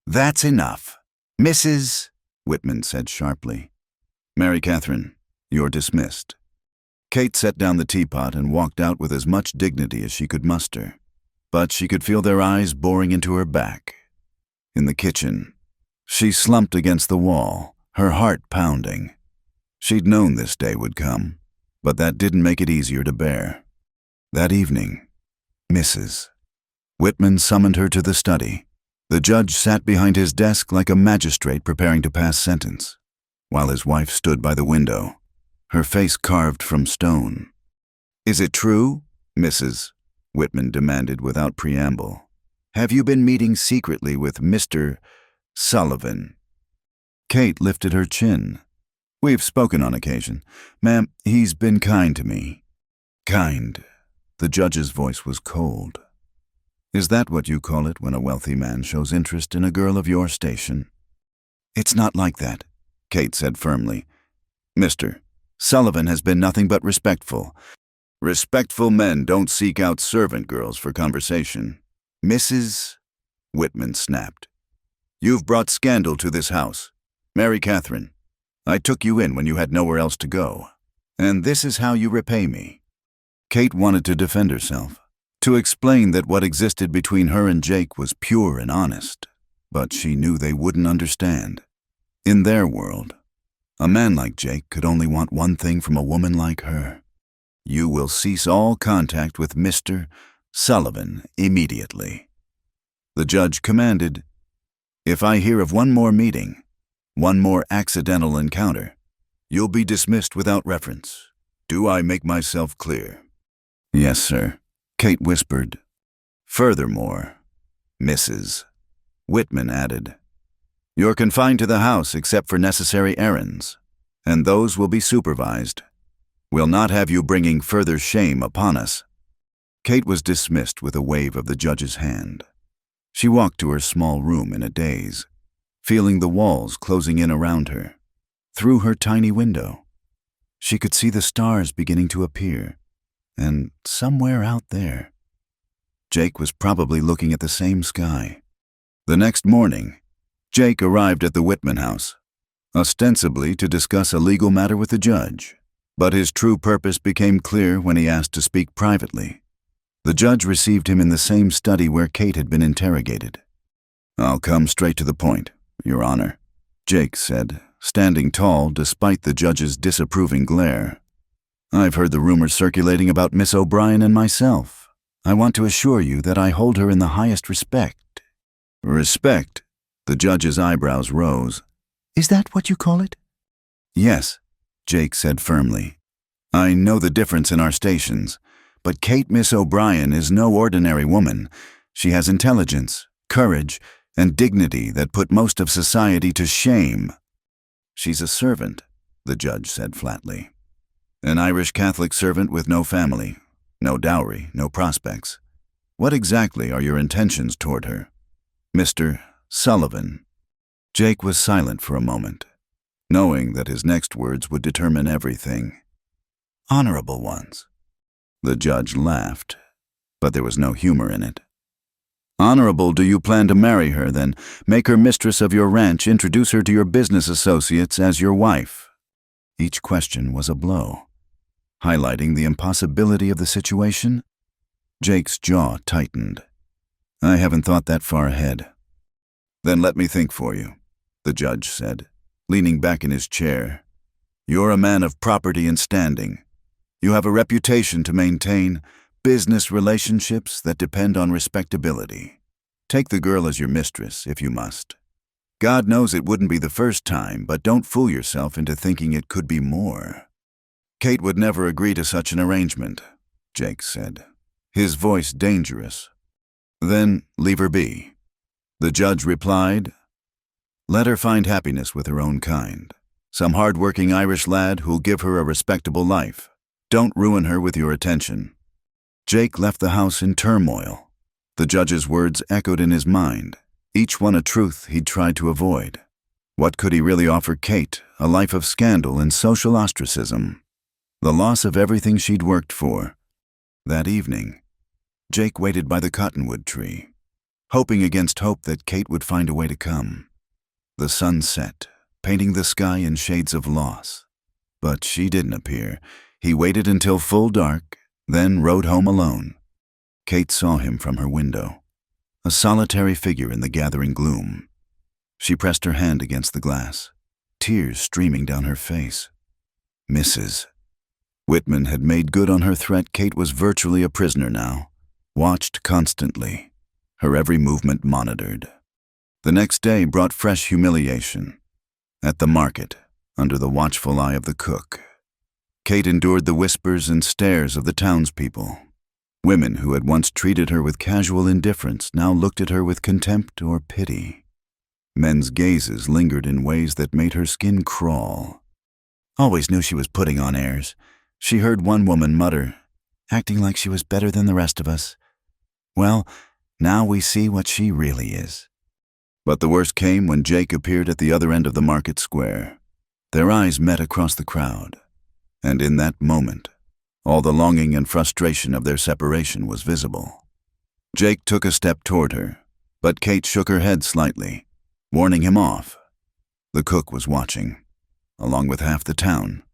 "That's enough. Mrs. Whitman said sharply. "Mary Catherine, you're dismissed." Kate set down the teapot and walked out with as much dignity as she could muster, but she could feel their eyes boring into her back. In the kitchen, she slumped against the wall, her heart pounding. She'd known this day would come, but that didn't make it easier to bear. That evening, Mrs. Whitman summoned her to the study. The judge sat behind his desk like a magistrate preparing to pass sentence, while his wife stood by the window, her face carved from stone. "Is it true?" Mrs. Whitman demanded without preamble. "Have you been meeting secretly with Mr. Sullivan?" Kate lifted her chin. "We've spoken on occasion. Ma'am, he's been kind to me." "Kind." The judge's voice was cold. "Is that what you call it when a wealthy man shows interest in a girl of your station?" "It's not like that," Kate said firmly. "Mr. Sullivan has been nothing but respectful. Respectful men don't seek out servant girls for conversation." Mrs. Whitman snapped. "You've brought scandal to this house. Mary Catherine, I took you in when you had nowhere else to go, and this is how you repay me." Kate wanted to defend herself, to explain that what existed between her and Jake was pure and honest, but she knew they wouldn't understand. In their world, a man like Jake could only want one thing from a woman like her. "You will cease all contact with Mr. Sullivan immediately." The judge commanded, "If I hear of one more meeting, one more accidental encounter, you'll be dismissed without reference. Do I make myself clear?" "Yes, sir," Kate whispered. "Furthermore," Mrs. Whitman added, "you're confined to the house except for necessary errands, and those will be supervised. We'll not have you bringing further shame upon us." Kate was dismissed with a wave of the judge's hand. She walked to her small room in a daze, feeling the walls closing in around her. Through her tiny window, she could see the stars beginning to appear, and somewhere out there, Jake was probably looking at the same sky. The next morning, Jake arrived at the Whitman house, ostensibly to discuss a legal matter with the judge, but his true purpose became clear when he asked to speak privately. The judge received him in the same study where Kate had been interrogated. "I'll come straight to the point, Your Honor," Jake said, standing tall despite the judge's disapproving glare. "I've heard the rumors circulating about Miss O'Brien and myself. I want to assure you that I hold her in the highest respect." "Respect?" The judge's eyebrows rose. "Is that what you call it?" "Yes," Jake said firmly. "I know the difference in our stations, but Kate Miss O'Brien is no ordinary woman. She has intelligence, courage, and dignity that put most of society to shame." "She's a servant," the judge said flatly. "An Irish Catholic servant with no family, no dowry, no prospects. What exactly are your intentions toward her, Mr. Sullivan?" Jake was silent for a moment, knowing that his next words would determine everything. "Honorable ones." The judge laughed, but there was no humor in it. "Honorable, do you plan to marry her, then make her mistress of your ranch, introduce her to your business associates as your wife?" Each question was a blow, highlighting the impossibility of the situation. Jake's jaw tightened. "I haven't thought that far ahead." "Then let me think for you," the judge said, leaning back in his chair. "You're a man of property and standing. You have a reputation to maintain, business relationships that depend on respectability. Take the girl as your mistress, if you must. God knows it wouldn't be the first time, but don't fool yourself into thinking it could be more." "Kate would never agree to such an arrangement," Jake said, his voice dangerous. "Then leave her be." The judge replied, "Let her find happiness with her own kind. Some hard-working Irish lad who'll give her a respectable life. Don't ruin her with your attention." Jake left the house in turmoil. The judge's words echoed in his mind, each one a truth he'd tried to avoid. What could he really offer Kate? A life of scandal and social ostracism. The loss of everything she'd worked for. That evening, Jake waited by the cottonwood tree, hoping against hope that Kate would find a way to come. The sun set, painting the sky in shades of loss. But she didn't appear. He waited until full dark, then rode home alone. Kate saw him from her window, a solitary figure in the gathering gloom. She pressed her hand against the glass, tears streaming down her face. Mrs. Whitman had made good on her threat. Kate was virtually a prisoner now, watched constantly, her every movement monitored. The next day brought fresh humiliation. At the market, under the watchful eye of the cook, Kate endured the whispers and stares of the townspeople. Women who had once treated her with casual indifference now looked at her with contempt or pity. Men's gazes lingered in ways that made her skin crawl. "Always knew she was putting on airs," she heard one woman mutter, "acting like she was better than the rest of us. Well, now we see what she really is." But the worst came when Jake appeared at the other end of the market square. Their eyes met across the crowd, and in that moment, all the longing and frustration of their separation was visible. Jake took a step toward her, but Kate shook her head slightly, warning him off. The cook was watching, along with half the town.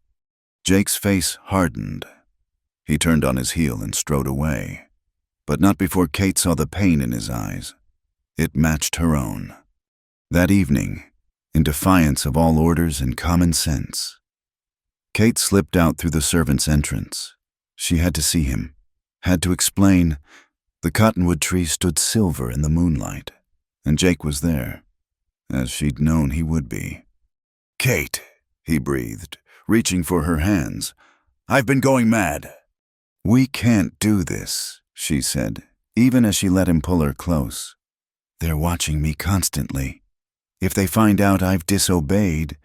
Jake's face hardened. He turned on his heel and strode away, but not before Kate saw the pain in his eyes. It matched her own. That evening, in defiance of all orders and common sense, Kate slipped out through the servant's entrance. She had to see him, had to explain. The cottonwood tree stood silver in the moonlight, and Jake was there, as she'd known he would be. "Kate," he breathed, reaching for her hands. "I've been going mad." "We can't do this," she said, even as she let him pull her close. "They're watching me constantly. If they find out I've disobeyed—"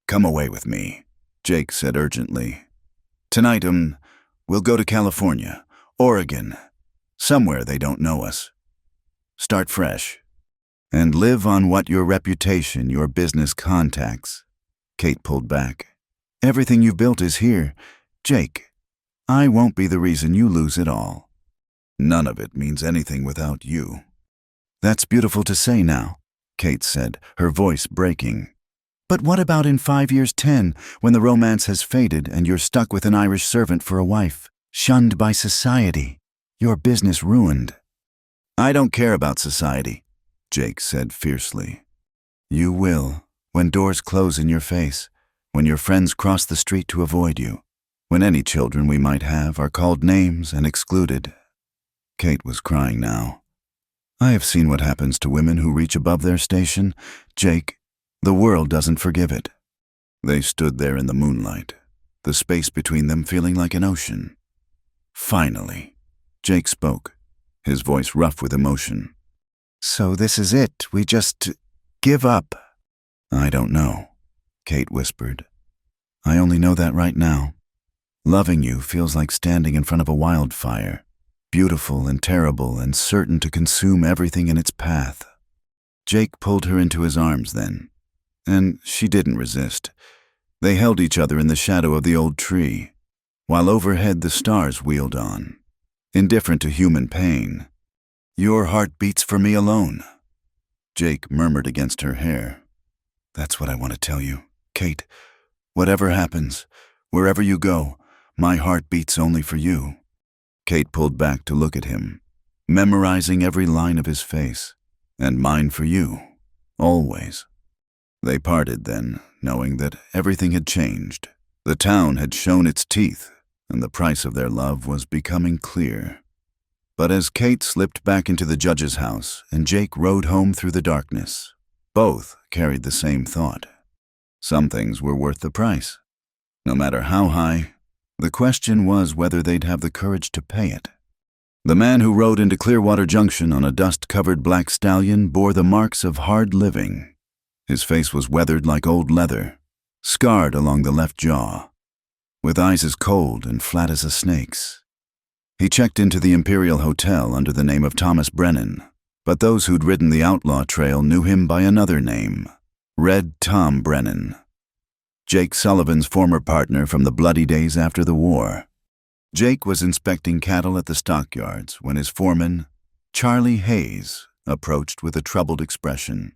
"Come away with me," Jake said urgently. "Tonight, we'll go to California, Oregon, somewhere they don't know us." start fresh. And live on what your reputation, your business contacts. Kate pulled back. Everything you've built is here. Jake, I won't be the reason you lose it all. None of it means anything without you. That's beautiful to say now, Kate said, her voice breaking. But what about in 5 years, 10, when the romance has faded and you're stuck with an Irish servant for a wife, shunned by society, your business ruined? I don't care about society, Jake said fiercely. You will, when doors close in your face, when your friends cross the street to avoid you, when any children we might have are called names and excluded. Kate was crying now. I have seen what happens to women who reach above their station. Jake, the world doesn't forgive it. They stood there in the moonlight, the space between them feeling like an ocean. Finally, Jake spoke, his voice rough with emotion. So this is it, we just give up? I don't know, Kate whispered. I only know that right now. Loving you feels like standing in front of a wildfire, beautiful and terrible and certain to consume everything in its path. Jake pulled her into his arms then, and she didn't resist. They held each other in the shadow of the old tree, while overhead the stars wheeled on, indifferent to human pain. Your heart beats for me alone, Jake murmured against her hair. That's what I want to tell you, Kate. Whatever happens, wherever you go, my heart beats only for you. Kate pulled back to look at him, memorizing every line of his face. And mine for you, always. They parted then, knowing that everything had changed. The town had shown its teeth, and the price of their love was becoming clear. But as Kate slipped back into the judge's house and Jake rode home through the darkness, both carried the same thought. Some things were worth the price. No matter how high, the question was whether they'd have the courage to pay it. The man who rode into Clearwater Junction on a dust-covered black stallion bore the marks of hard living. His face was weathered like old leather, scarred along the left jaw, with eyes as cold and flat as a snake's. He checked into the Imperial Hotel under the name of Thomas Brennan, but those who'd ridden the outlaw trail knew him by another name, Red Tom Brennan, Jake Sullivan's former partner from the bloody days after the war. Jake was inspecting cattle at the stockyards when his foreman, Charlie Hayes, approached with a troubled expression.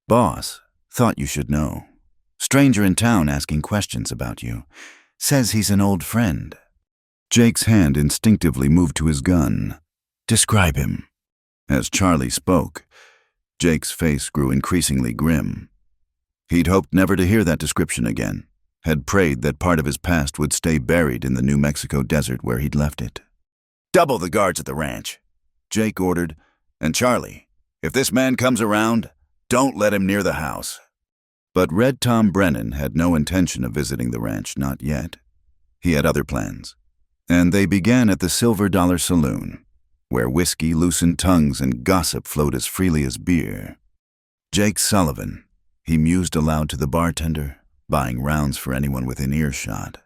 Boss, thought you should know. Stranger in town asking questions about you. Says he's an old friend. Jake's hand instinctively moved to his gun. Describe him. As Charlie spoke, Jake's face grew increasingly grim. He'd hoped never to hear that description again, had prayed that part of his past would stay buried in the New Mexico desert where he'd left it. Double the guards at the ranch, Jake ordered, and Charlie, if this man comes around, don't let him near the house. But Red Tom Brennan had no intention of visiting the ranch, not yet. He had other plans, and they began at the Silver Dollar Saloon, where whiskey loosened tongues and gossip flowed as freely as beer. Jake Sullivan, he mused aloud to the bartender, buying rounds for anyone within earshot.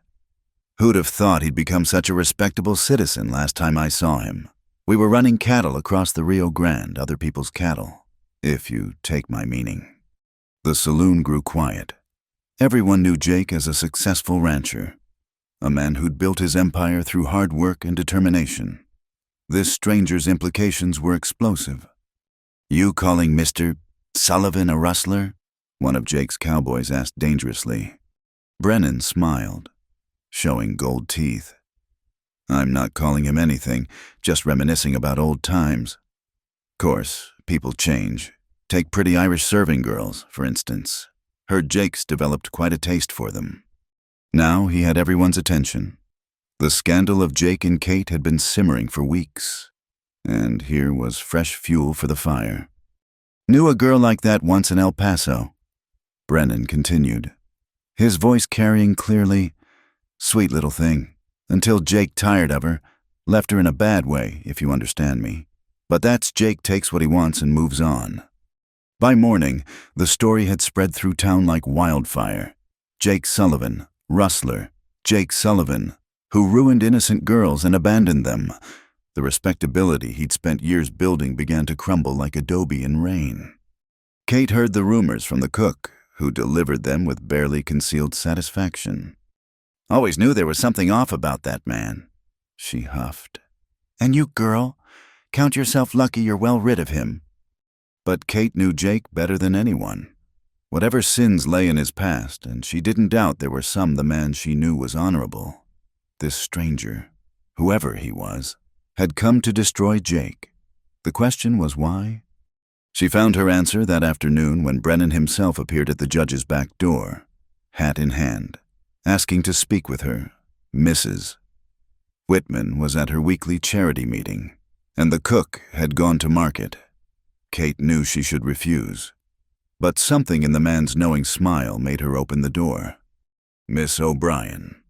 Who'd have thought he'd become such a respectable citizen last time I saw him? We were running cattle across the Rio Grande, other people's cattle, if you take my meaning. The saloon grew quiet. Everyone knew Jake as a successful rancher, a man who'd built his empire through hard work and determination. This stranger's implications were explosive. You calling Mr. Sullivan a rustler? One of Jake's cowboys asked dangerously. Brennan smiled, showing gold teeth. I'm not calling him anything, just reminiscing about old times. Course, people change. Take pretty Irish serving girls, for instance. Heard Jake's developed quite a taste for them. Now he had everyone's attention. The scandal of Jake and Kate had been simmering for weeks, and here was fresh fuel for the fire. Knew a girl like that once in El Paso, Brennan continued, his voice carrying clearly, sweet little thing, until Jake tired of her, left her in a bad way, if you understand me. But that's Jake takes what he wants and moves on. By morning, the story had spread through town like wildfire. Jake Sullivan, rustler, Jake Sullivan, who ruined innocent girls and abandoned them. The respectability he'd spent years building began to crumble like adobe in rain. Kate heard the rumors from the cook, who delivered them with barely concealed satisfaction. "Always knew there was something off about that man," she huffed. "And you, girl, count yourself lucky you're well rid of him." But Kate knew Jake better than anyone. Whatever sins lay in his past, and she didn't doubt there were some the man she knew was honorable, this stranger, whoever he was, had come to destroy Jake. The question was why? She found her answer that afternoon when Brennan himself appeared at the judge's back door, hat in hand, asking to speak with her, Mrs. Whitman was at her weekly charity meeting, and the cook had gone to market. Kate knew she should refuse, but something in the man's knowing smile made her open the door. "Miss O'Brien,"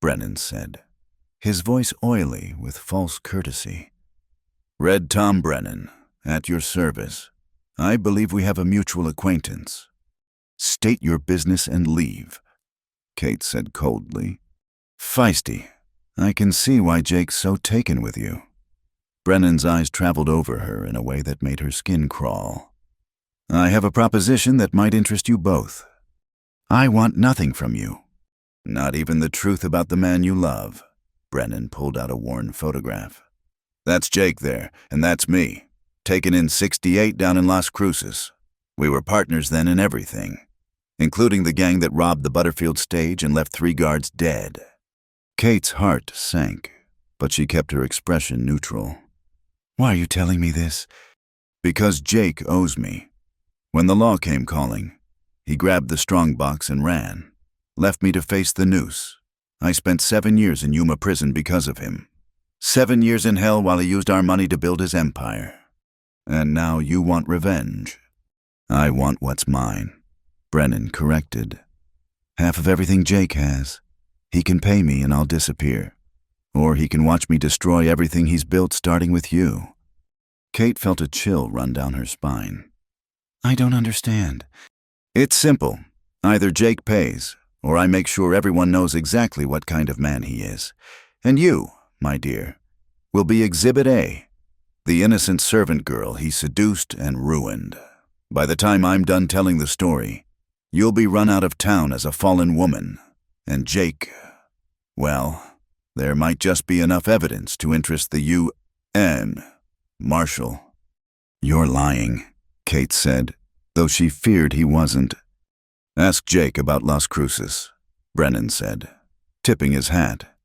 Brennan said, his voice oily with false courtesy. "Red Tom Brennan, at your service. I believe we have a mutual acquaintance." "State your business and leave," Kate said coldly. "Feisty. I can see why Jake's so taken with you." Brennan's eyes traveled over her in a way that made her skin crawl. "I have a proposition that might interest you both." "I want nothing from you." "Not even the truth about the man you love." Brennan pulled out a worn photograph. "That's Jake there, and that's me, taken in '68 down in Las Cruces. We were partners then in everything, including the gang that robbed the Butterfield stage and left 3 guards dead." Kate's heart sank, but she kept her expression neutral. "Why are you telling me this?" "Because Jake owes me. When the law came calling, he grabbed the strong box and ran, left me to face the noose. I spent 7 years in Yuma prison because of him. 7 years in hell while he used our money to build his empire. And now you want revenge." "I want what's mine," Brennan corrected. "Half of everything Jake has. He can pay me and I'll disappear. Or he can watch me destroy everything he's built, starting with you." Kate felt a chill run down her spine. "I don't understand." "It's simple. Either Jake pays, or I make sure everyone knows exactly what kind of man he is. And you, my dear, will be Exhibit A, the innocent servant girl he seduced and ruined. By the time I'm done telling the story, you'll be run out of town as a fallen woman. And Jake, well, there might just be enough evidence to interest the UN Marshal." "You're lying," Kate said, though she feared he wasn't. "Ask Jake about Las Cruces," Brennan said, tipping his hat.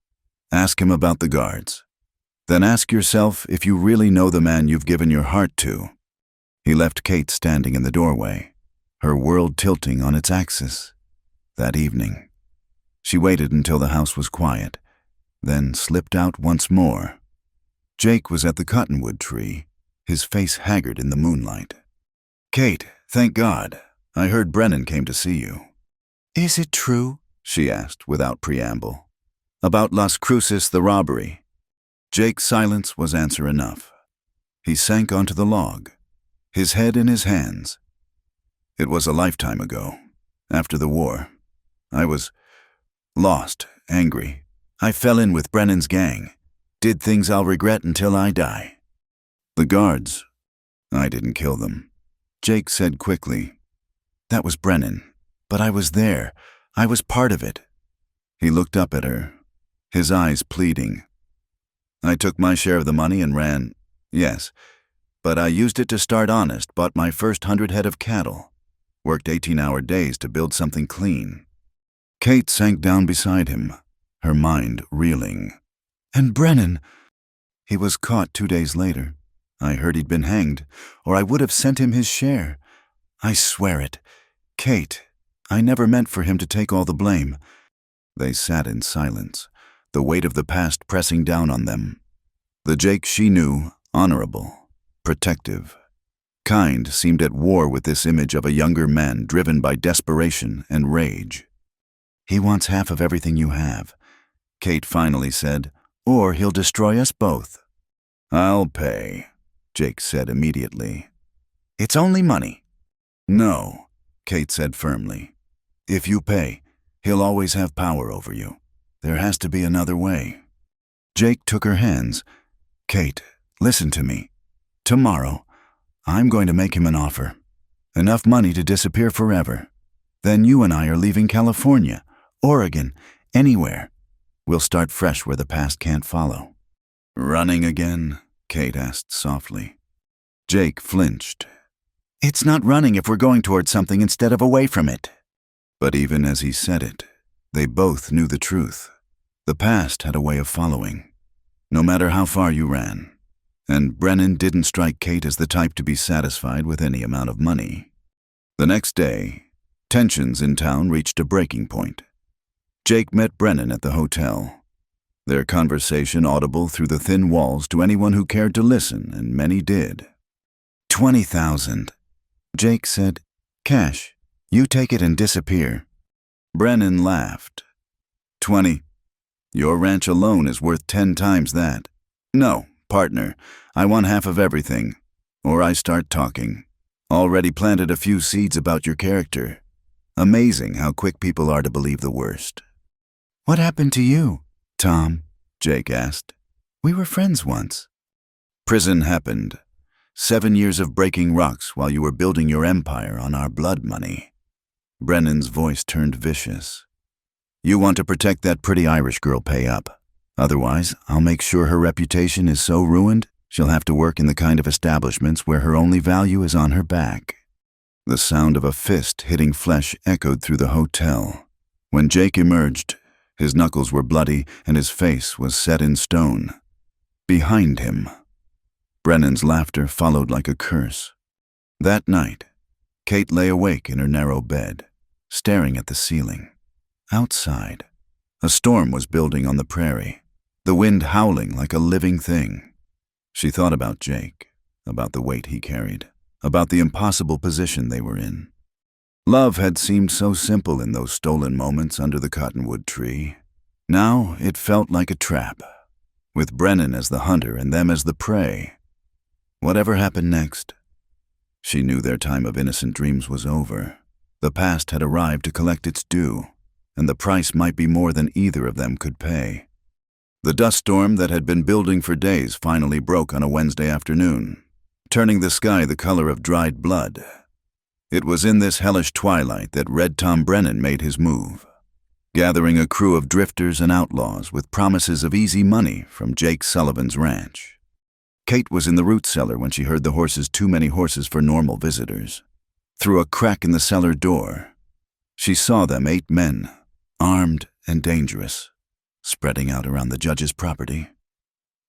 "Ask him about the guards. Then ask yourself if you really know the man you've given your heart to." He left Kate standing in the doorway, her world tilting on its axis. That evening, she waited until the house was quiet, then slipped out once more. Jake was at the cottonwood tree, his face haggard in the moonlight. "Kate, thank God. I heard Brennan came to see you." "Is it true?" she asked without preamble. "About Las Cruces, the robbery." Jake's silence was answer enough. He sank onto the log, his head in his hands. "It was a lifetime ago, after the war. I was lost, angry. I fell in with Brennan's gang, did things I'll regret until I die. The guards, I didn't kill them," Jake said quickly. "That was Brennan, but I was there. I was part of it." He looked up at her, his eyes pleading. "I took my share of the money and ran, yes, but I used it to start honest, bought my first 100 head of cattle, worked 18-hour days to build something clean." Kate sank down beside him, her mind reeling. "And Brennan?" "He was caught 2 days later. I heard he'd been hanged, or I would have sent him his share. I swear it. Kate, I never meant for him to take all the blame." They sat in silence, the weight of the past pressing down on them. The Jake she knew, honorable, protective, kind, seemed at war with this image of a younger man driven by desperation and rage. "He wants half of everything you have," Kate finally said, "or he'll destroy us both." "I'll pay," Jake said immediately. "It's only money." "No," Kate said firmly. "If you pay, he'll always have power over you. There has to be another way." Jake took her hands. Kate, listen to me. Tomorrow, I'm going to make him an offer. Enough money to disappear forever. Then you and I are leaving California, Oregon, anywhere. We'll start fresh where the past can't follow." "Running again?" Kate asked softly. Jake flinched. "It's not running if we're going towards something instead of away from it." But even as he said it, they both knew the truth. The past had a way of following, no matter how far you ran. And Brennan didn't strike Kate as the type to be satisfied with any amount of money. The next day, tensions in town reached a breaking point. Jake met Brennan at the hotel, their conversation audible through the thin walls to anyone who cared to listen, and many did. "20,000. Jake said, "Cash. You take it and disappear." Brennan laughed. 20. Your ranch alone is worth 10 times that. No, partner, I want half of everything, or I start talking. Already planted a few seeds about your character. Amazing how quick people are to believe the worst. "What happened to you, Tom?" Jake asked. "We were friends once." "Prison happened. 7 years of breaking rocks while you were building your empire on our blood money." Brennan's voice turned vicious. "You want to protect that pretty Irish girl, pay up. Otherwise, I'll make sure her reputation is so ruined, she'll have to work in the kind of establishments where her only value is on her back." The sound of a fist hitting flesh echoed through the hotel. When Jake emerged, his knuckles were bloody and his face was set in stone. Behind him, Brennan's laughter followed like a curse. That night, Kate lay awake in her narrow bed, staring at the ceiling. Outside, a storm was building on the prairie, the wind howling like a living thing. She thought about Jake, about the weight he carried, about the impossible position they were in. Love had seemed so simple in those stolen moments under the cottonwood tree. Now it felt like a trap, with Brennan as the hunter and them as the prey. Whatever happened next, she knew their time of innocent dreams was over. The past had arrived to collect its due, and the price might be more than either of them could pay. The dust storm that had been building for days finally broke on a Wednesday afternoon, turning the sky the color of dried blood. It was in this hellish twilight that Red Tom Brennan made his move, gathering a crew of drifters and outlaws with promises of easy money from Jake Sullivan's ranch. Kate was in the root cellar when she heard the horses too many horses for normal visitors. Through a crack in the cellar door, she saw them 8 men, armed and dangerous, spreading out around the judge's property.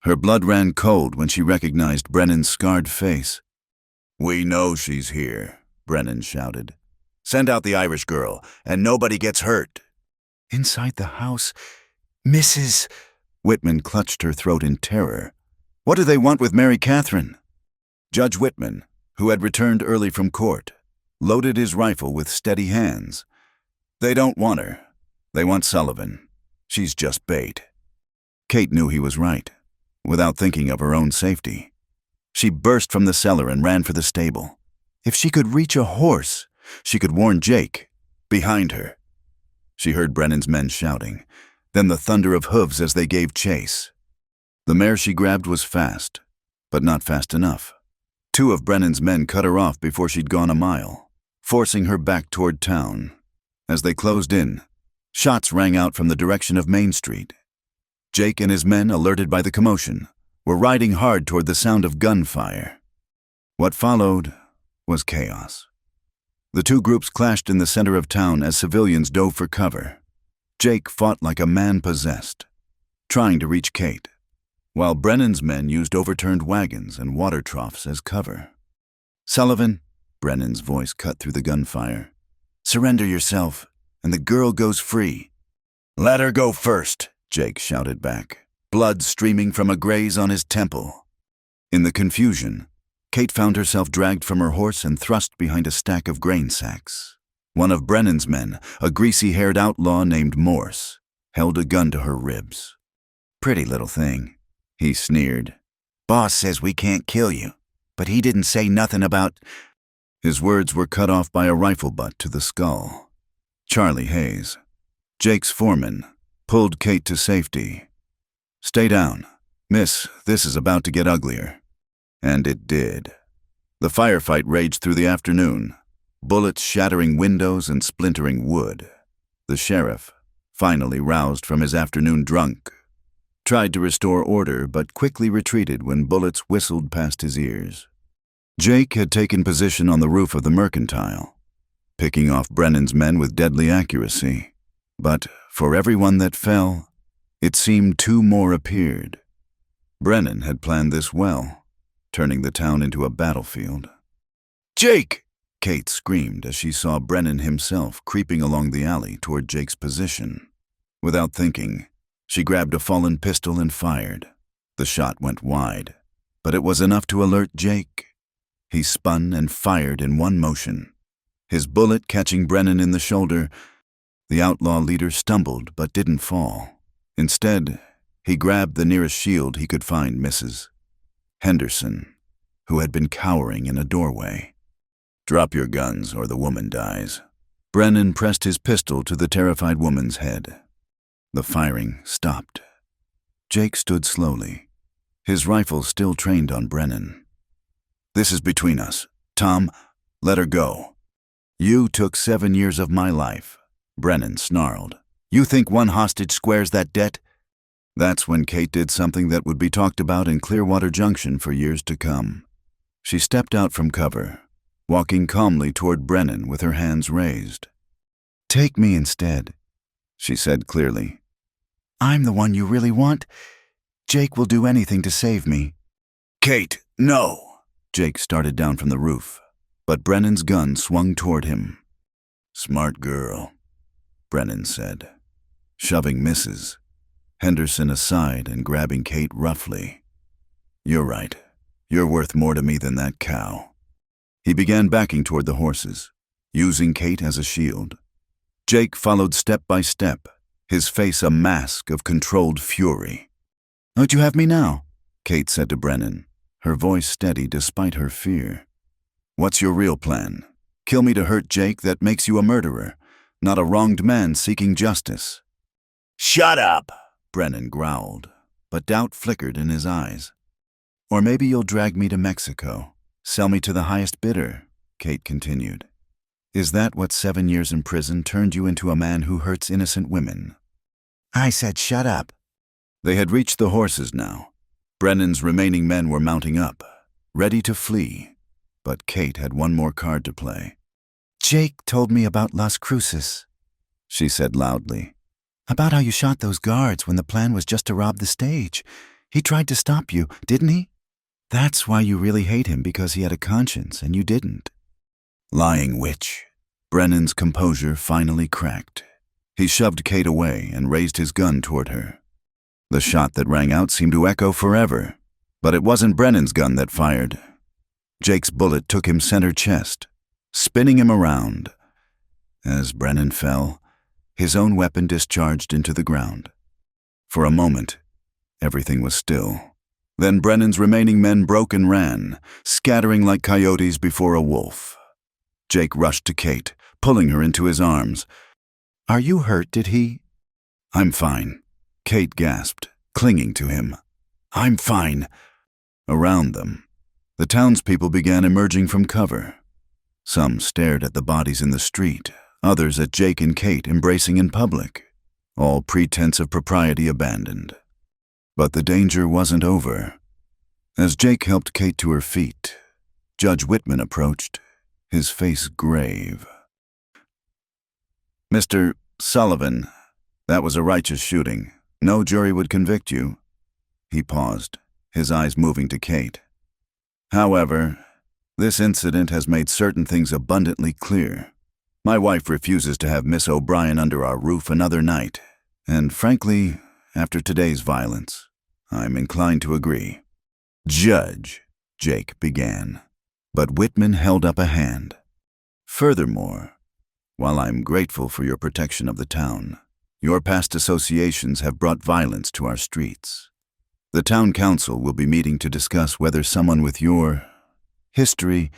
Her blood ran cold when she recognized Brennan's scarred face. "We know she's here," Brennan shouted. "Send out the Irish girl, and nobody gets hurt." "Inside the house, Mrs. Whitman clutched her throat in terror. "What do they want with Mary Catherine?" Judge Whitman, who had returned early from court, loaded his rifle with steady hands. "They don't want her. They want Sullivan. She's just bait." Kate knew he was right, without thinking of her own safety. She burst from the cellar and ran for the stable. If she could reach a horse, she could warn Jake. Behind her, she heard Brennan's men shouting, then the thunder of hooves as they gave chase. The mare she grabbed was fast, but not fast enough. 2 of Brennan's men cut her off before she'd gone a mile, forcing her back toward town. As they closed in, shots rang out from the direction of Main Street. Jake and his men, alerted by the commotion, were riding hard toward the sound of gunfire. What followed was chaos. The 2 groups clashed in the center of town as civilians dove for cover. Jake fought like a man possessed, trying to reach Kate, while Brennan's men used overturned wagons and water troughs as cover. "Sullivan," Brennan's voice cut through the gunfire, "surrender yourself, and the girl goes free." "Let her go first," Jake shouted back, blood streaming from a graze on his temple. In the confusion, Kate found herself dragged from her horse and thrust behind a stack of grain sacks. One of Brennan's men, a greasy-haired outlaw named Morse, held a gun to her ribs. "Pretty little thing," he sneered. "Boss says we can't kill you, but he didn't say nothing about—" His words were cut off by a rifle butt to the skull. Charlie Hayes, Jake's foreman, pulled Kate to safety. "Stay down," "Miss, this is about to get uglier." And it did. The firefight raged through the afternoon, bullets shattering windows and splintering wood. The sheriff, finally roused from his afternoon drunk, tried to restore order but quickly retreated when bullets whistled past his ears. Jake had taken position on the roof of the Mercantile, picking off Brennan's men with deadly accuracy. But for every one that fell, it seemed two more appeared. Brennan had planned this well, turning the town into a battlefield. "Jake!" Kate screamed as she saw Brennan himself creeping along the alley toward Jake's position. Without thinking, she grabbed a fallen pistol and fired. The shot went wide, but it was enough to alert Jake. He spun and fired in one motion. His bullet catching Brennan in the shoulder, the outlaw leader stumbled but didn't fall. Instead, he grabbed the nearest shield he could find, Mrs. Henderson, who had been cowering in a doorway. "Drop your guns or the woman dies." Brennan pressed his pistol to the terrified woman's head. The firing stopped. Jake stood slowly, his rifle still trained on Brennan. "This is between us. Tom, let her go." "You took 7 years of my life," Brennan snarled. "You think one hostage squares that debt?" That's when Kate did something that would be talked about in Clearwater Junction for years to come. She stepped out from cover, walking calmly toward Brennan with her hands raised. "Take me instead," she said clearly. "I'm the one you really want. Jake will do anything to save me." "Kate, no!" Jake started down from the roof, but Brennan's gun swung toward him. "Smart girl," Brennan said, shoving Mrs. Henderson aside and grabbing Kate roughly. "You're right. You're worth more to me than that cow." He began backing toward the horses, using Kate as a shield. Jake followed step by step, his face a mask of controlled fury. "Don't you have me now?" Kate said to Brennan, her voice steady despite her fear. "What's your real plan? Kill me to hurt Jake? That makes you a murderer, not a wronged man seeking justice." "Shut up!" Brennan growled, but doubt flickered in his eyes. "Or maybe you'll drag me to Mexico, sell me to the highest bidder," Kate continued. "Is that what 7 years in prison turned you into a man who hurts innocent women?" "I said shut up." They had reached the horses now. Brennan's remaining men were mounting up, ready to flee, but Kate had one more card to play. "Jake told me about Las Cruces," she said loudly. "About how you shot those guards when the plan was just to rob the stage. He tried to stop you, didn't he? That's why you really hate him, because he had a conscience and you didn't." Lying witch. Brennan's composure finally cracked. He shoved Kate away and raised his gun toward her. The shot that rang out seemed to echo forever, but it wasn't Brennan's gun that fired. Jake's bullet took him center chest, spinning him around. As Brennan fell, his own weapon discharged into the ground. For a moment, everything was still. Then Brennan's remaining men broke and ran, scattering like coyotes before a wolf. Jake rushed to Kate, pulling her into his arms. "Are you hurt, did he?" "I'm fine," Kate gasped, clinging to him. "I'm fine." Around them, the townspeople began emerging from cover. Some stared at the bodies in the street, others at Jake and Kate embracing in public, all pretense of propriety abandoned. But the danger wasn't over. As Jake helped Kate to her feet, Judge Whitman approached, his face grave. "Mr. Sullivan, that was a righteous shooting. No jury would convict you." He paused, his eyes moving to Kate. "However, this incident has made certain things abundantly clear. My wife refuses to have Miss O'Brien under our roof another night, and frankly, after today's violence, I'm inclined to agree." "Judge," Jake began, but Whitman held up a hand. "Furthermore, while I'm grateful for your protection of the town, your past associations have brought violence to our streets. The town council will be meeting to discuss whether someone with your history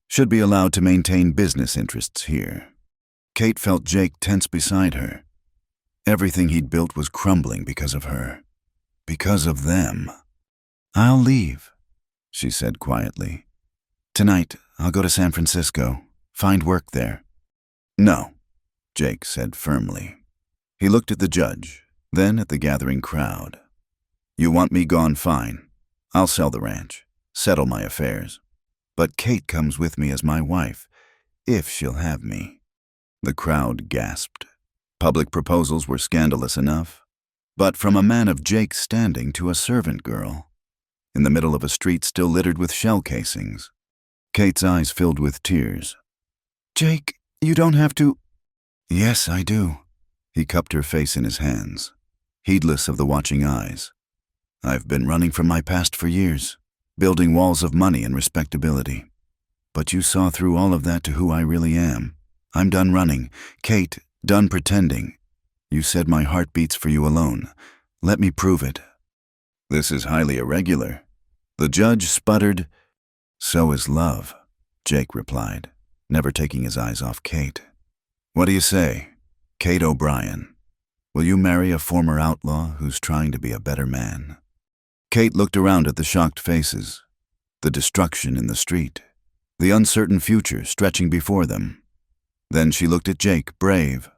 should be allowed to maintain business interests here." Kate felt Jake tense beside her. Everything he'd built was crumbling because of her. Because of them. I'll leave, she said quietly. Tonight, I'll go to San Francisco, find work there. No, Jake said firmly. He looked at the judge, then at the gathering crowd. You want me gone, fine. I'll sell the ranch, settle my affairs. But Kate comes with me as my wife, if she'll have me. The crowd gasped. Public proposals were scandalous enough, but from a man of Jake's standing to a servant girl, in the middle of a street still littered with shell casings. Kate's eyes filled with tears. Jake, you don't have to. Yes, I do. He cupped her face in his hands, heedless of the watching eyes. I've been running from my past for years, building walls of money and respectability. But you saw through all of that to who I really am. I'm done running. Kate, done pretending. You said my heart beats for you alone. Let me prove it. This is highly irregular. The judge sputtered. So is love, Jake replied, never taking his eyes off Kate. What do you say, Kate O'Brien? Will you marry a former outlaw who's trying to be a better man? Kate looked around at the shocked faces, the destruction in the street, the uncertain future stretching before them. Then she looked at Jake, brave,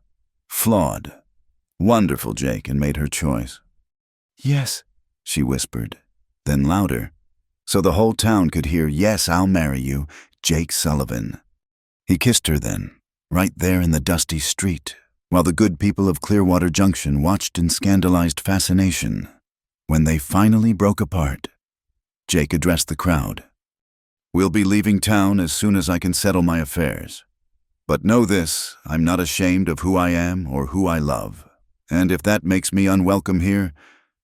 flawed, wonderful Jake, and made her choice. Yes, she whispered, then louder, so the whole town could hear, yes, I'll marry you, Jake Sullivan. He kissed her then, right there in the dusty street, while the good people of Clearwater Junction watched in scandalized fascination. When they finally broke apart, Jake addressed the crowd. We'll be leaving town as soon as I can settle my affairs. But know this, I'm not ashamed of who I am or who I love. And if that makes me unwelcome here,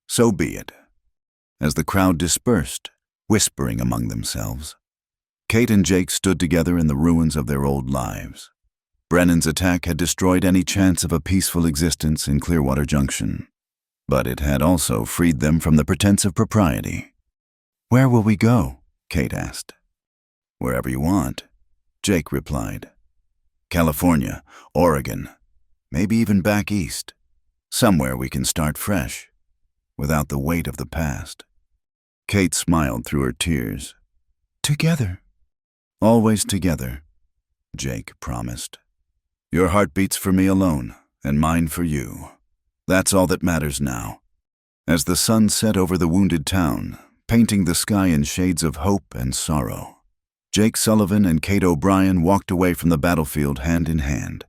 so be it. As the crowd dispersed, whispering among themselves, Kate and Jake stood together in the ruins of their old lives. Brennan's attack had destroyed any chance of a peaceful existence in Clearwater Junction, but it had also freed them from the pretense of propriety. Where will we go? Kate asked. Wherever you want, Jake replied. California, Oregon, maybe even back east. Somewhere we can start fresh, without the weight of the past. Kate smiled through her tears. Together. Always together, Jake promised. Your heart beats for me alone, and mine for you. That's all that matters now. As the sun set over the wounded town, painting the sky in shades of hope and sorrow, Jake Sullivan and Kate O'Brien walked away from the battlefield hand in hand.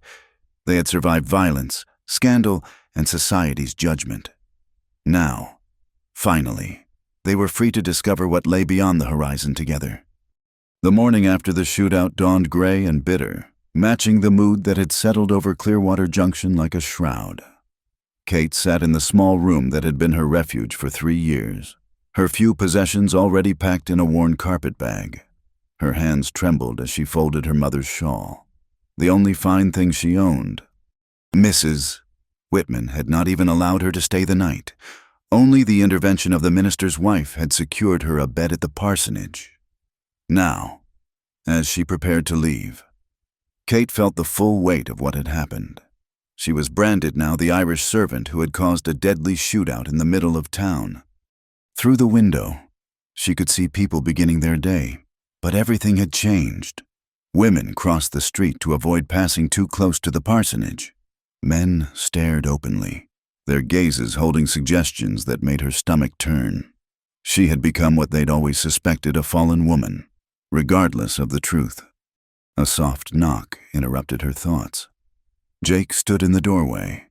They had survived violence, scandal, and society's judgment. Now, finally, they were free to discover what lay beyond the horizon together. The morning after the shootout dawned gray and bitter, matching the mood that had settled over Clearwater Junction like a shroud. Kate sat in the small room that had been her refuge for 3 years, her few possessions already packed in a worn carpet bag. Her hands trembled as she folded her mother's shawl, the only fine thing she owned. Mrs. Whitman had not even allowed her to stay the night. Only the intervention of the minister's wife had secured her a bed at the parsonage. Now, as she prepared to leave, Kate felt the full weight of what had happened. She was branded now the Irish servant who had caused a deadly shootout in the middle of town. Through the window, she could see people beginning their day, but everything had changed. Women crossed the street to avoid passing too close to the parsonage. Men stared openly, their gazes holding suggestions that made her stomach turn. She had become what they'd always suspected, a fallen woman, regardless of the truth. A soft knock interrupted her thoughts. Jake stood in the doorway,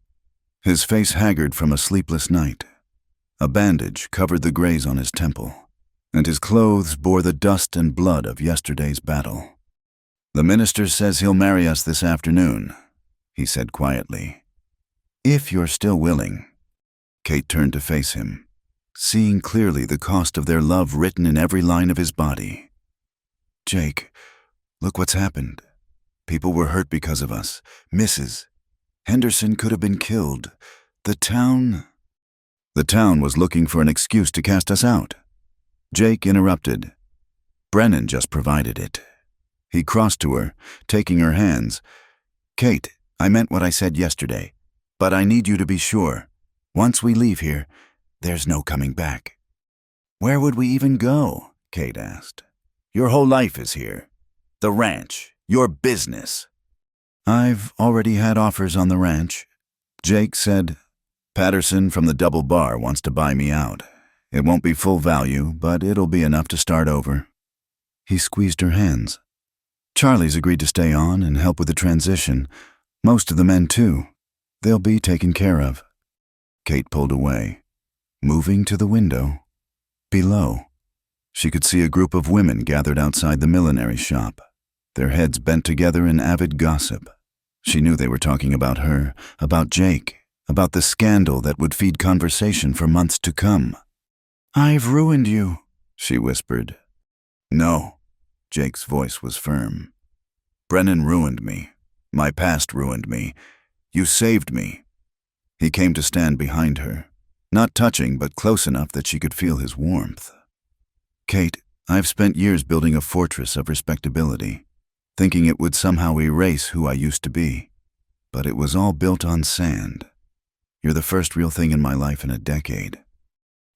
his face haggard from a sleepless night. A bandage covered the graze on his temple, and his clothes bore the dust and blood of yesterday's battle. The minister says he'll marry us this afternoon, he said quietly. If you're still willing. Kate turned to face him, seeing clearly the cost of their love written in every line of his body. Jake, look what's happened. People were hurt because of us. Mrs. Henderson could have been killed. The town was looking for an excuse to cast us out. Jake interrupted. Brennan just provided it. He crossed to her, taking her hands. Kate, I meant what I said yesterday, but I need you to be sure. Once we leave here, there's no coming back. Where would we even go? Kate asked. Your whole life is here. The ranch, your business. I've already had offers on the ranch. Jake said, Patterson from the Double Bar wants to buy me out. It won't be full value, but it'll be enough to start over. He squeezed her hands. Charlie's agreed to stay on and help with the transition. Most of the men, too. They'll be taken care of. Kate pulled away, moving to the window. Below, she could see a group of women gathered outside the millinery shop, their heads bent together in avid gossip. She knew they were talking about her, about Jake, about the scandal that would feed conversation for months to come. I've ruined you, she whispered. No, Jake's voice was firm. Brennan ruined me. My past ruined me. You saved me. He came to stand behind her, not touching but close enough that she could feel his warmth. Kate, I've spent years building a fortress of respectability, thinking it would somehow erase who I used to be. But it was all built on sand. You're the first real thing in my life in a decade.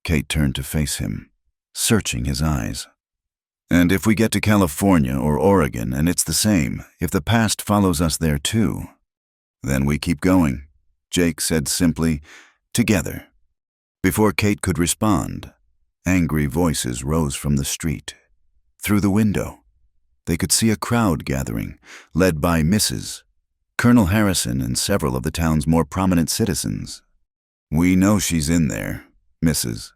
Kate turned to face him, searching his eyes. And if we get to California or Oregon and it's the same, if the past follows us there too, then we keep going, Jake said simply, together. Before Kate could respond, angry voices rose from the street. Through the window, they could see a crowd gathering, led by Mrs. Colonel Harrison and several of the town's more prominent citizens. We know she's in there, Mrs.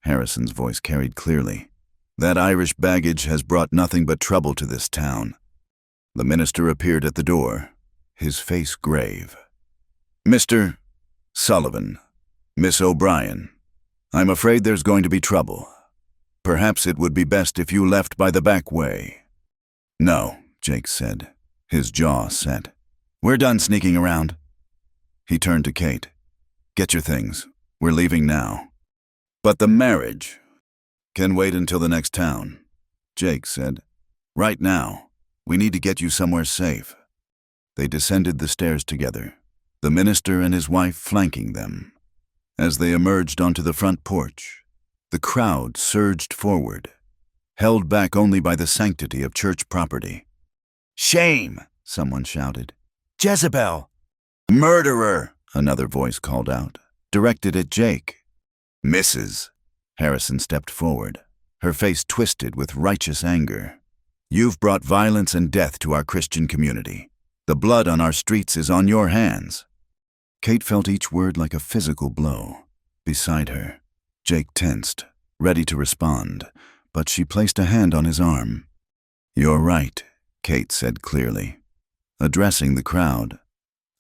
Harrison's voice carried clearly. That Irish baggage has brought nothing but trouble to this town. The minister appeared at the door, his face grave. Mr. Sullivan, Miss O'Brien, I'm afraid there's going to be trouble. Perhaps it would be best if you left by the back way. No, Jake said, his jaw set. We're done sneaking around. He turned to Kate. Get your things. We're leaving now. But the marriage can wait until the next town, Jake said. Right now, we need to get you somewhere safe. They descended the stairs together, the minister and his wife flanking them. As they emerged onto the front porch, the crowd surged forward, held back only by the sanctity of church property. Shame, someone shouted. Jezebel! Murderer, another voice called out, directed at Jake. Mrs. Harrison stepped forward, her face twisted with righteous anger. You've brought violence and death to our Christian community. The blood on our streets is on your hands. Kate felt each word like a physical blow. Beside her, Jake tensed, ready to respond, but she placed a hand on his arm. You're right, Kate said clearly, addressing the crowd.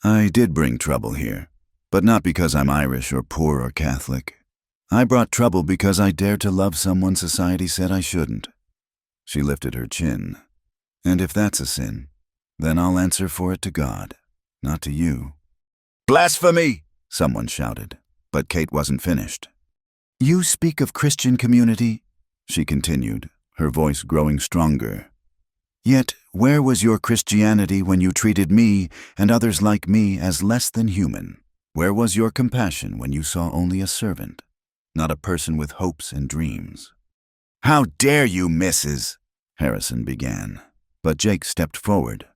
I did bring trouble here, but not because I'm Irish or poor or Catholic. I brought trouble because I dared to love someone society said I shouldn't. She lifted her chin. And if that's a sin, then I'll answer for it to God, not to you. Blasphemy! Someone shouted, but Kate wasn't finished. You speak of Christian community, she continued, her voice growing stronger. Yet, where was your Christianity when you treated me and others like me as less than human? Where was your compassion when you saw only a servant, not a person with hopes and dreams? How dare you, Mrs. Harrison began, but Jake stepped forward.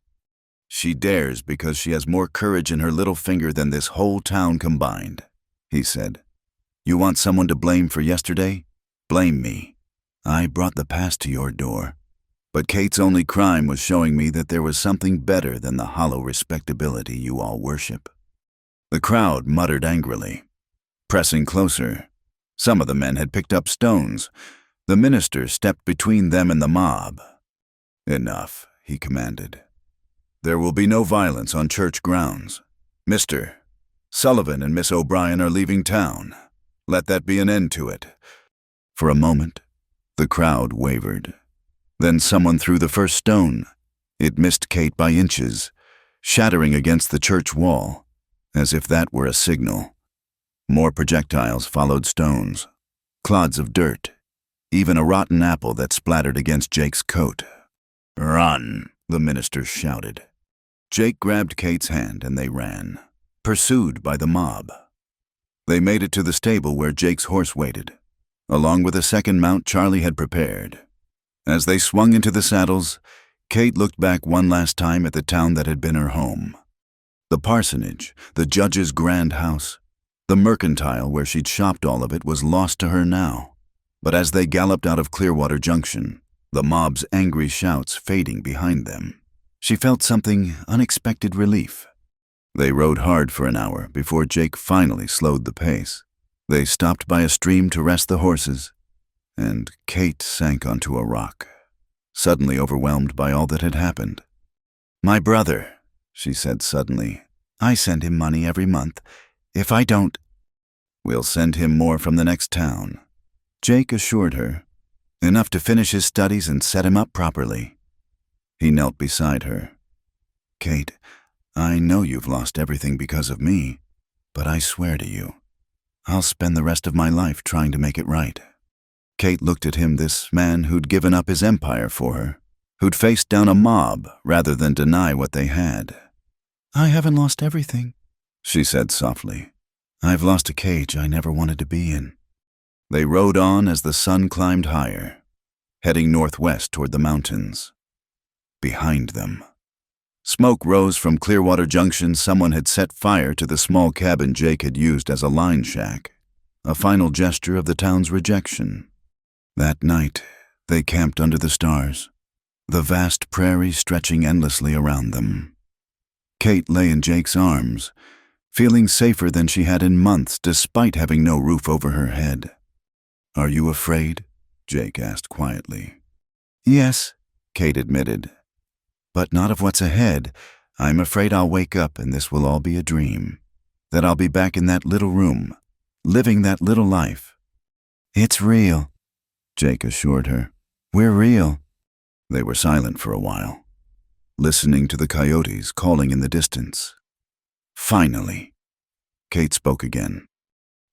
She dares because she has more courage in her little finger than this whole town combined, he said. You want someone to blame for yesterday? Blame me. I brought the past to your door. But Kate's only crime was showing me that there was something better than the hollow respectability you all worship. The crowd muttered angrily, pressing closer. Some of the men had picked up stones. The minister stepped between them and the mob. Enough, he commanded. There will be no violence on church grounds. Mr. Sullivan and Miss O'Brien are leaving town. Let that be an end to it. For a moment, the crowd wavered. Then someone threw the first stone. It missed Kate by inches, shattering against the church wall, as if that were a signal. More projectiles followed stones, clods of dirt, even a rotten apple that splattered against Jake's coat. Run, the minister shouted. Jake grabbed Kate's hand and they ran, pursued by the mob. They made it to the stable where Jake's horse waited. along with a second mount Charlie had prepared. As they swung into the saddles, Kate looked back one last time at the town that had been her home. The parsonage, the judge's grand house, the mercantile where she'd shopped all of it was lost to her now. But as they galloped out of Clearwater Junction, the mob's angry shouts fading behind them, she felt something unexpected relief. They rode hard for an hour before Jake finally slowed the pace. They stopped by a stream to rest the horses, and Kate sank onto a rock, suddenly overwhelmed by all that had happened. "My brother," she said suddenly. "I send him money every month. If I don't—" "We'll send him more from the next town," Jake assured her. "Enough to finish his studies and set him up properly." He knelt beside her. "Kate, I know you've lost everything because of me, but I swear to you, I'll spend the rest of my life trying to make it right." Kate looked at him, this man who'd given up his empire for her, who'd faced down a mob rather than deny what they had. "I haven't lost everything," she said softly. "I've lost a cage I never wanted to be in." They rode on as the sun climbed higher, heading northwest toward the mountains. Behind them, smoke rose from Clearwater Junction. Someone had set fire to the small cabin Jake had used as a line shack, a final gesture of the town's rejection. That night, they camped under the stars, the vast prairie stretching endlessly around them. Kate lay in Jake's arms, feeling safer than she had in months despite having no roof over her head. "Are you afraid?" Jake asked quietly. "Yes," Kate admitted. "But not of what's ahead. I'm afraid I'll wake up and this will all be a dream. That I'll be back in that little room, living that little life." "It's real," Jake assured her. "We're real." They were silent for a while, listening to the coyotes calling in the distance. Finally, Kate spoke again.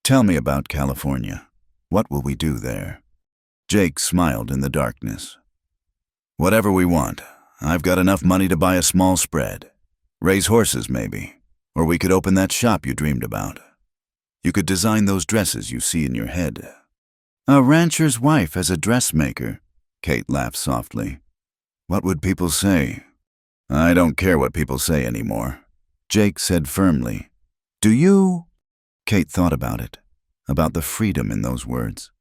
"Tell me about California. What will we do there?" Jake smiled in the darkness. "Whatever we want. I've got enough money to buy a small spread. Raise horses, maybe. Or we could open that shop you dreamed about. You could design those dresses you see in your head." "A rancher's wife as a dressmaker," Kate laughed softly. "What would people say?" "I don't care what people say anymore," Jake said firmly. "Do you?" Kate thought about it, about the freedom in those words.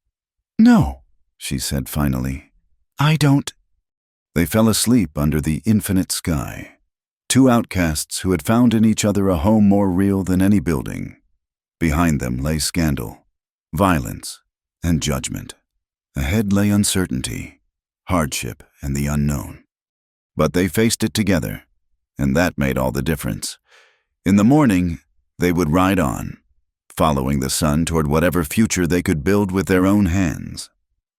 "No," she said finally. "I don't." They fell asleep under the infinite sky, two outcasts who had found in each other a home more real than any building. Behind them lay scandal, violence, and judgment. Ahead lay uncertainty, hardship, and the unknown. But they faced it together, and that made all the difference. In the morning, they would ride on, following the sun toward whatever future they could build with their own hands.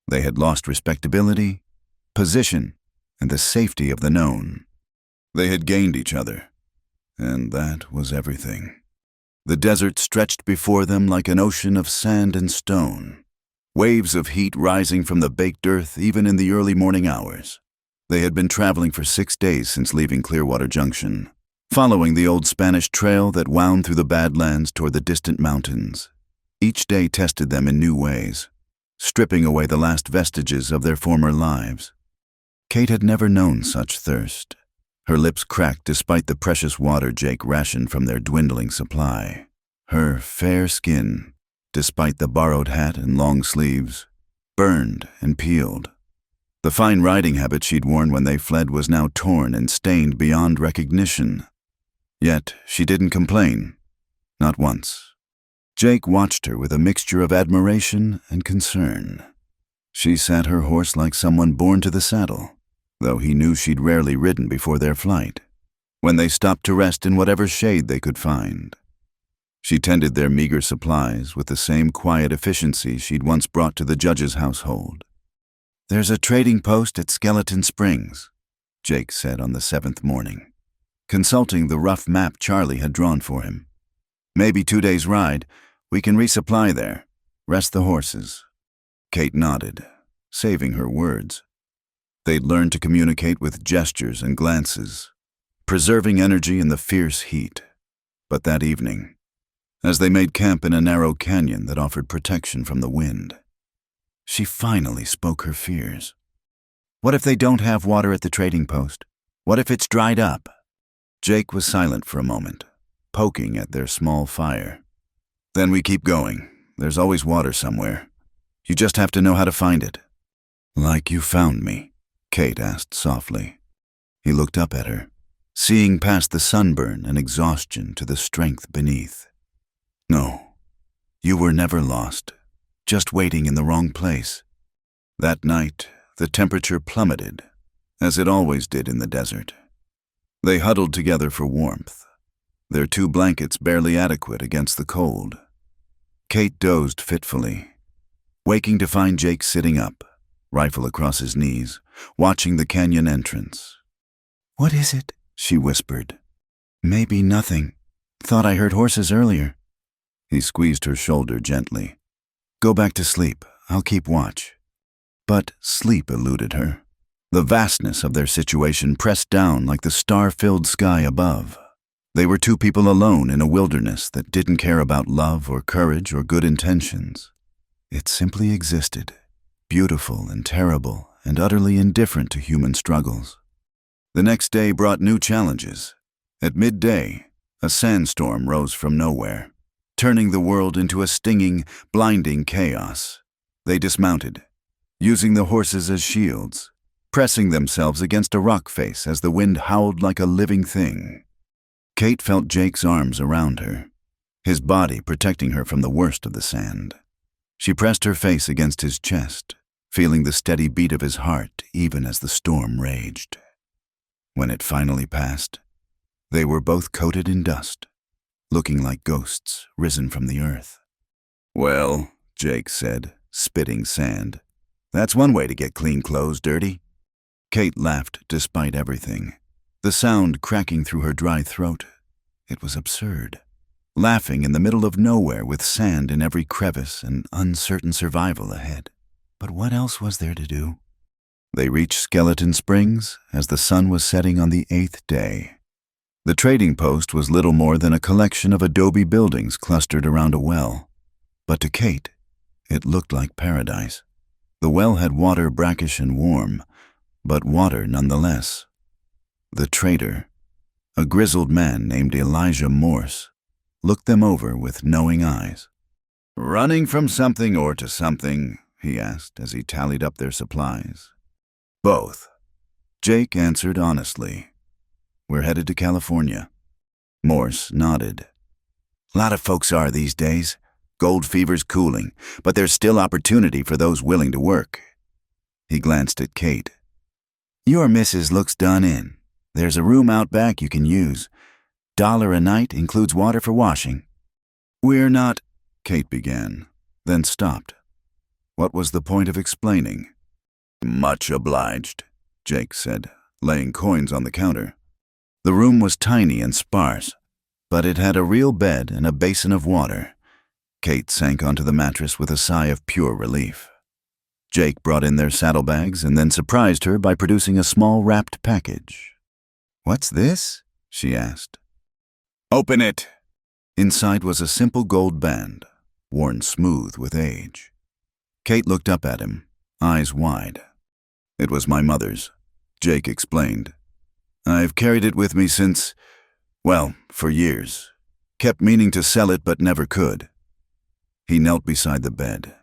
They had lost respectability, position, and the safety of the known. They had gained each other, and that was everything. The desert stretched before them like an ocean of sand and stone, waves of heat rising from the baked earth even in the early morning hours. They had been traveling for 6 days since leaving Clearwater Junction, following the old Spanish trail that wound through the Badlands toward the distant mountains. Each day tested them in new ways, stripping away the last vestiges of their former lives. Kate had never known such thirst. Her lips cracked despite the precious water Jake rationed from their dwindling supply. Her fair skin, despite the borrowed hat and long sleeves, burned and peeled. The fine riding habit she'd worn when they fled was now torn and stained beyond recognition. Yet she didn't complain, not once. Jake watched her with a mixture of admiration and concern. She sat her horse like someone born to the saddle, though he knew she'd rarely ridden before their flight, when they stopped to rest in whatever shade they could find. She tended their meager supplies with the same quiet efficiency she'd once brought to the judge's household. "There's a trading post at Skeleton Springs," Jake said on the 7th morning, consulting the rough map Charlie had drawn for him. "Maybe 2 days' ride. We can resupply there. Rest the horses." Kate nodded, saving her words. They'd learned to communicate with gestures and glances, preserving energy in the fierce heat. But that evening, as they made camp in a narrow canyon that offered protection from the wind, She finally spoke her fears. What if they don't have water at the trading post? What if it's dried up? Jake was silent for a moment, poking at their small fire. Then we keep going. There's always water somewhere. You just have to know how to find it. Like you found me, Kate asked softly. He looked up at her, seeing past the sunburn and exhaustion to the strength beneath. No, you were never lost, just waiting in the wrong place. That night, the temperature plummeted, as it always did in the desert. They huddled together for warmth, their 2 blankets barely adequate against the cold. Kate dozed fitfully, waking to find Jake sitting up, rifle across his knees, watching the canyon entrance. "What is it?" she whispered. "Maybe nothing. Thought I heard horses earlier." He squeezed her shoulder gently. "Go back to sleep. I'll keep watch." But sleep eluded her. The vastness of their situation pressed down like the star-filled sky above. They were 2 people alone in a wilderness that didn't care about love or courage or good intentions. It simply existed, beautiful and terrible and utterly indifferent to human struggles. The next day brought new challenges. At midday, a sandstorm rose from nowhere, turning the world into a stinging, blinding chaos. They dismounted, using the horses as shields, pressing themselves against a rock face as the wind howled like a living thing. Kate felt Jake's arms around her, his body protecting her from the worst of the sand. She pressed her face against his chest, feeling the steady beat of his heart even as the storm raged. When it finally passed, they were both coated in dust, looking like ghosts risen from the earth. "Well," Jake said, spitting sand, "that's one way to get clean clothes dirty." Kate laughed despite everything, the sound cracking through her dry throat. It was absurd. Laughing in the middle of nowhere with sand in every crevice and uncertain survival ahead. But what else was there to do? They reached Skeleton Springs as the sun was setting on the 8th day. The trading post was little more than a collection of adobe buildings clustered around a well. But to Kate, it looked like paradise. The well had water brackish and warm, but water nonetheless. The trader, a grizzled man named Elijah Morse, looked them over with knowing eyes. "Running from something or to something?" he asked as he tallied up their supplies. "Both." Jake answered honestly. "We're headed to California." Morse nodded. "Lot of folks are these days. Gold fever's cooling, but there's still opportunity for those willing to work." He glanced at Kate. "Your missus looks done in. There's a room out back you can use. $1 a night includes water for washing." "We're not," Kate began, then stopped. What was the point of explaining? "Much obliged," Jake said, laying coins on the counter. The room was tiny and sparse, but it had a real bed and a basin of water. Kate sank onto the mattress with a sigh of pure relief. Jake brought in their saddlebags and then surprised her by producing a small wrapped package. "What's this?" she asked. "Open it." Inside was a simple gold band, worn smooth with age. Kate looked up at him, eyes wide. "It was my mother's," Jake explained. "I've carried it with me since, well, for years. Kept meaning to sell it but never could." He knelt beside the bed,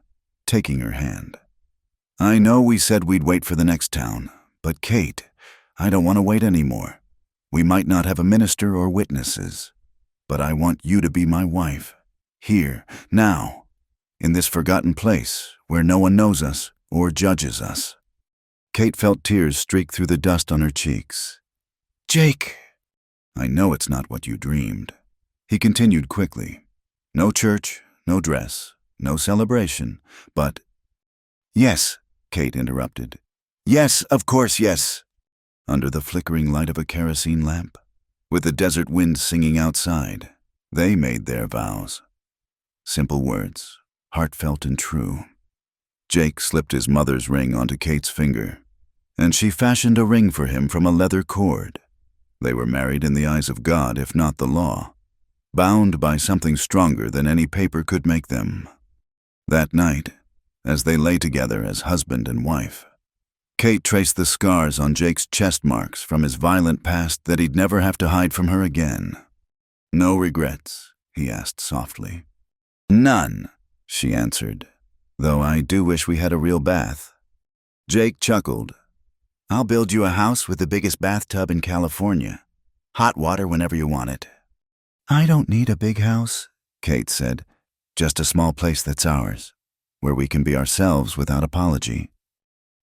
taking her hand. "I know we said we'd wait for the next town, but Kate, I don't want to wait anymore. We might not have a minister or witnesses, but I want you to be my wife, here, now, in this forgotten place where no one knows us or judges us." Kate felt tears streak through the dust on her cheeks. "Jake!" "I know it's not what you dreamed." He continued quickly. "No church, no dress, no celebration, but—" "Yes," Kate interrupted. "Yes, of course, yes." Under the flickering light of a kerosene lamp, with the desert wind singing outside, they made their vows. Simple words, heartfelt and true. Jake slipped his mother's ring onto Kate's finger, and she fashioned a ring for him from a leather cord. They were married in the eyes of God, if not the law, bound by something stronger than any paper could make them. That night, as they lay together as husband and wife. Kate traced the scars on Jake's chest marks from his violent past that he'd never have to hide from her again. "No regrets?" he asked softly. "None," she answered, "though I do wish we had a real bath." Jake chuckled. "I'll build you a house with the biggest bathtub in California. Hot water whenever you want it." "I don't need a big house," Kate said. "Just a small place that's ours, where we can be ourselves without apology."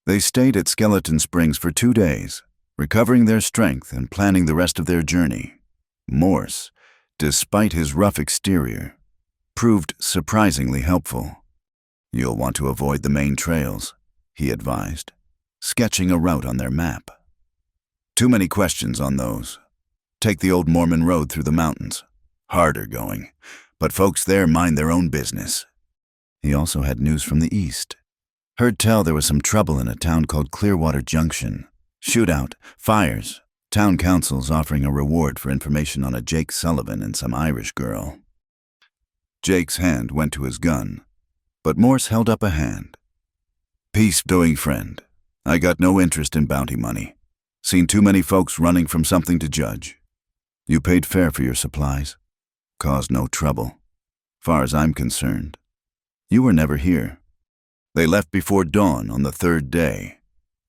They stayed at Skeleton Springs for 2 days, recovering their strength and planning the rest of their journey. Morse, despite his rough exterior, proved surprisingly helpful. "You'll want to avoid the main trails," he advised, sketching a route on their map. "Too many questions on those. Take the old Mormon road through the mountains. Harder going, but folks there mind their own business." He also had news from the east. Heard tell there was some trouble in a town called Clearwater Junction. Shootout, fires, town councils offering a reward for information on a Jake Sullivan and some Irish girl. Jake's hand went to his gun, but Morse held up a hand. "Peace-doing friend. I got no interest in bounty money. Seen too many folks running from something to judge. You paid fair for your supplies. Caused no trouble. Far as I'm concerned. You were never here." They left before dawn on the 3rd day,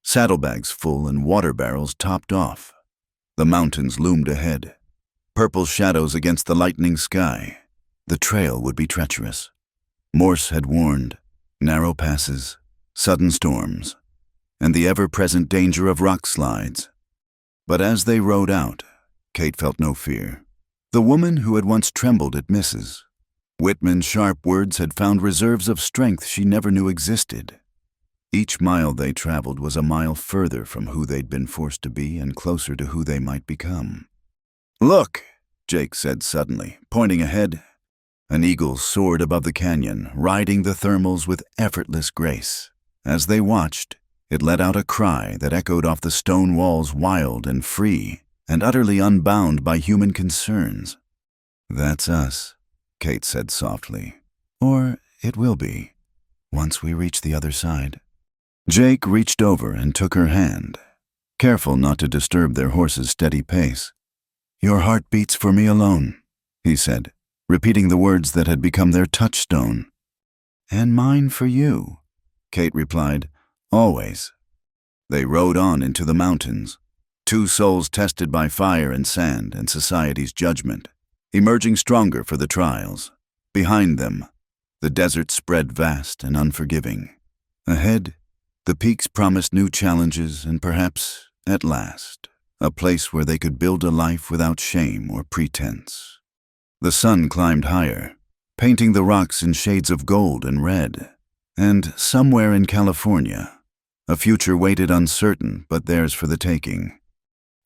saddlebags full and water barrels topped off. The mountains loomed ahead, purple shadows against the lightening sky. The trail would be treacherous. Morse had warned: narrow passes, sudden storms, and the ever-present danger of rock slides. But as they rode out, Kate felt no fear. The woman who had once trembled at misses. Whitman's sharp words had found reserves of strength she never knew existed. Each mile they traveled was a mile further from who they'd been forced to be and closer to who they might become. "Look," Jake said suddenly, pointing ahead. An eagle soared above the canyon, riding the thermals with effortless grace. As they watched, it let out a cry that echoed off the stone walls, wild and free, and utterly unbound by human concerns. "That's us," Kate said softly. "Or it will be, once we reach the other side." Jake reached over and took her hand, careful not to disturb their horse's steady pace. "Your heart beats for me alone," he said, repeating the words that had become their touchstone. "And mine for you," Kate replied, "always." They rode on into the mountains, two souls tested by fire and sand and society's judgment, emerging stronger for the trials. Behind them, the desert spread vast and unforgiving. Ahead, the peaks promised new challenges and perhaps, at last, a place where they could build a life without shame or pretense. The sun climbed higher, painting the rocks in shades of gold and red. And somewhere in California, a future waited uncertain but theirs for the taking.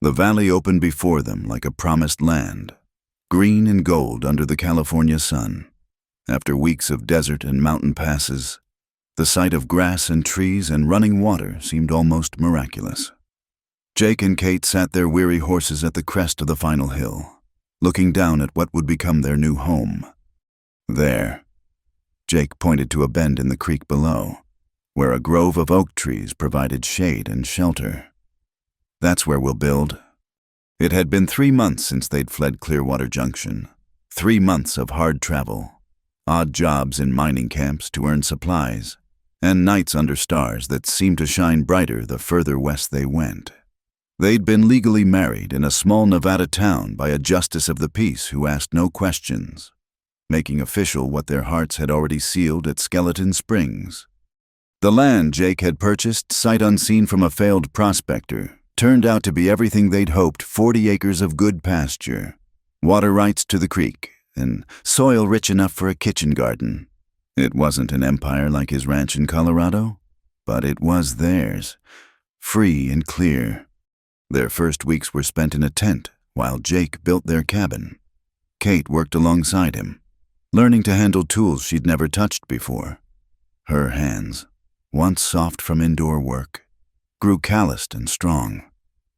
The valley opened before them like a promised land, green and gold under the California sun. After weeks of desert and mountain passes, the sight of grass and trees and running water seemed almost miraculous. Jake and Kate sat their weary horses at the crest of the final hill, looking down at what would become their new home. There, Jake pointed to a bend in the creek below, where a grove of oak trees provided shade and shelter. "That's where we'll build." It had been 3 months since they'd fled Clearwater Junction. 3 months of hard travel, odd jobs in mining camps to earn supplies, and nights under stars that seemed to shine brighter the further west they went. They'd been legally married in a small Nevada town by a justice of the peace who asked no questions, making official what their hearts had already sealed at Skeleton Springs. The land Jake had purchased, sight unseen from a failed prospector, turned out to be everything they'd hoped: 40 acres of good pasture, water rights to the creek, and soil rich enough for a kitchen garden. It wasn't an empire like his ranch in Colorado, but it was theirs, free and clear. Their first weeks were spent in a tent while Jake built their cabin. Kate worked alongside him, learning to handle tools she'd never touched before. Her hands, once soft from indoor work, grew calloused and strong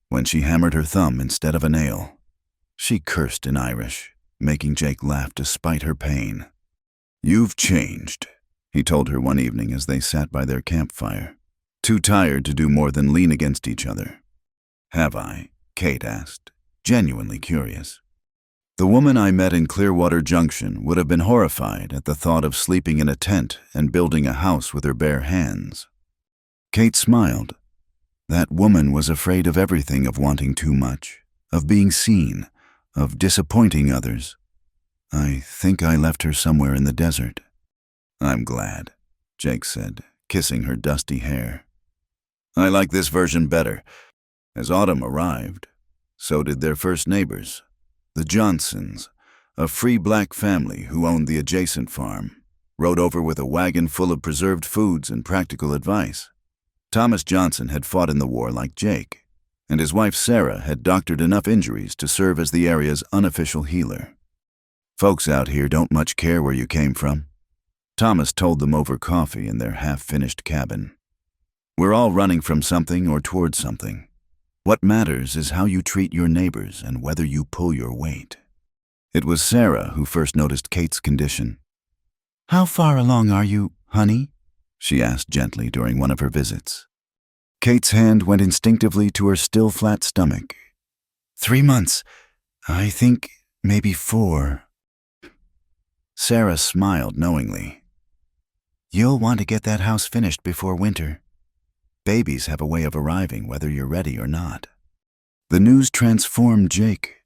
when she hammered her thumb instead of a nail. She cursed in Irish, making Jake laugh despite her pain. "You've changed," he told her one evening as they sat by their campfire, too tired to do more than lean against each other. "Have I?" Kate asked, genuinely curious. The woman I met in Clearwater Junction would have been horrified at the thought of sleeping in a tent and building a house with her bare hands. Kate smiled. That woman was afraid of everything, of wanting too much, of being seen, of disappointing others. I think I left her somewhere in the desert. "I'm glad," Jake said, kissing her dusty hair. "I like this version better." As autumn arrived, so did their first neighbors, the Johnsons, a free black family who owned the adjacent farm, rode over with a wagon full of preserved foods and practical advice. Thomas Johnson had fought in the war like Jake, and his wife Sarah had doctored enough injuries to serve as the area's unofficial healer. "Folks out here don't much care where you came from," Thomas told them over coffee in their half-finished cabin. "We're all running from something or towards something. What matters is how you treat your neighbors and whether you pull your weight." It was Sarah who first noticed Kate's condition. "How far along are you, honey?" she asked gently during one of her visits. Kate's hand went instinctively to her still flat stomach. 3 months. I think maybe 4. Sarah smiled knowingly. "You'll want to get that house finished before winter. Babies have a way of arriving whether you're ready or not." The news transformed Jake.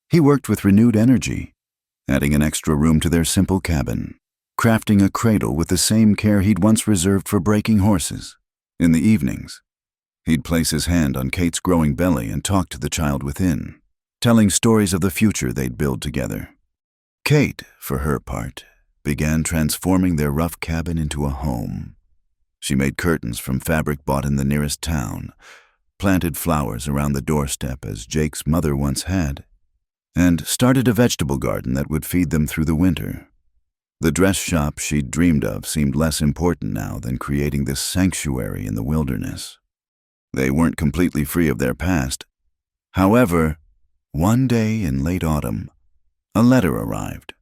He worked with renewed energy, adding an extra room to their simple cabin, crafting a cradle with the same care he'd once reserved for breaking horses. In the evenings, he'd place his hand on Kate's growing belly and talk to the child within, telling stories of the future they'd build together. Kate, for her part, began transforming their rough cabin into a home. She made curtains from fabric bought in the nearest town, planted flowers around the doorstep as Jake's mother once had, and started a vegetable garden that would feed them through the winter. The dress shop she'd dreamed of seemed less important now than creating this sanctuary in the wilderness. They weren't completely free of their past. However, one day in late autumn, a letter arrived.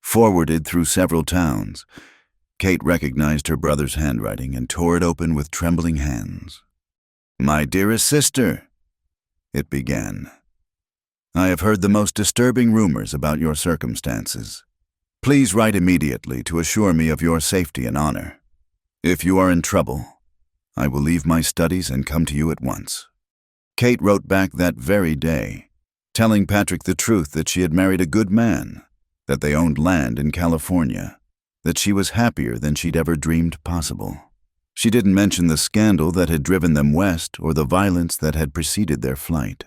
Forwarded through several towns, Kate recognized her brother's handwriting and tore it open with trembling hands. "My dearest sister," it began, "I have heard the most disturbing rumors about your circumstances. Please write immediately to assure me of your safety and honor. If you are in trouble, I will leave my studies and come to you at once." Kate wrote back that very day, telling Patrick the truth that she had married a good man, that they owned land in California, that she was happier than she'd ever dreamed possible. She didn't mention the scandal that had driven them west or the violence that had preceded their flight.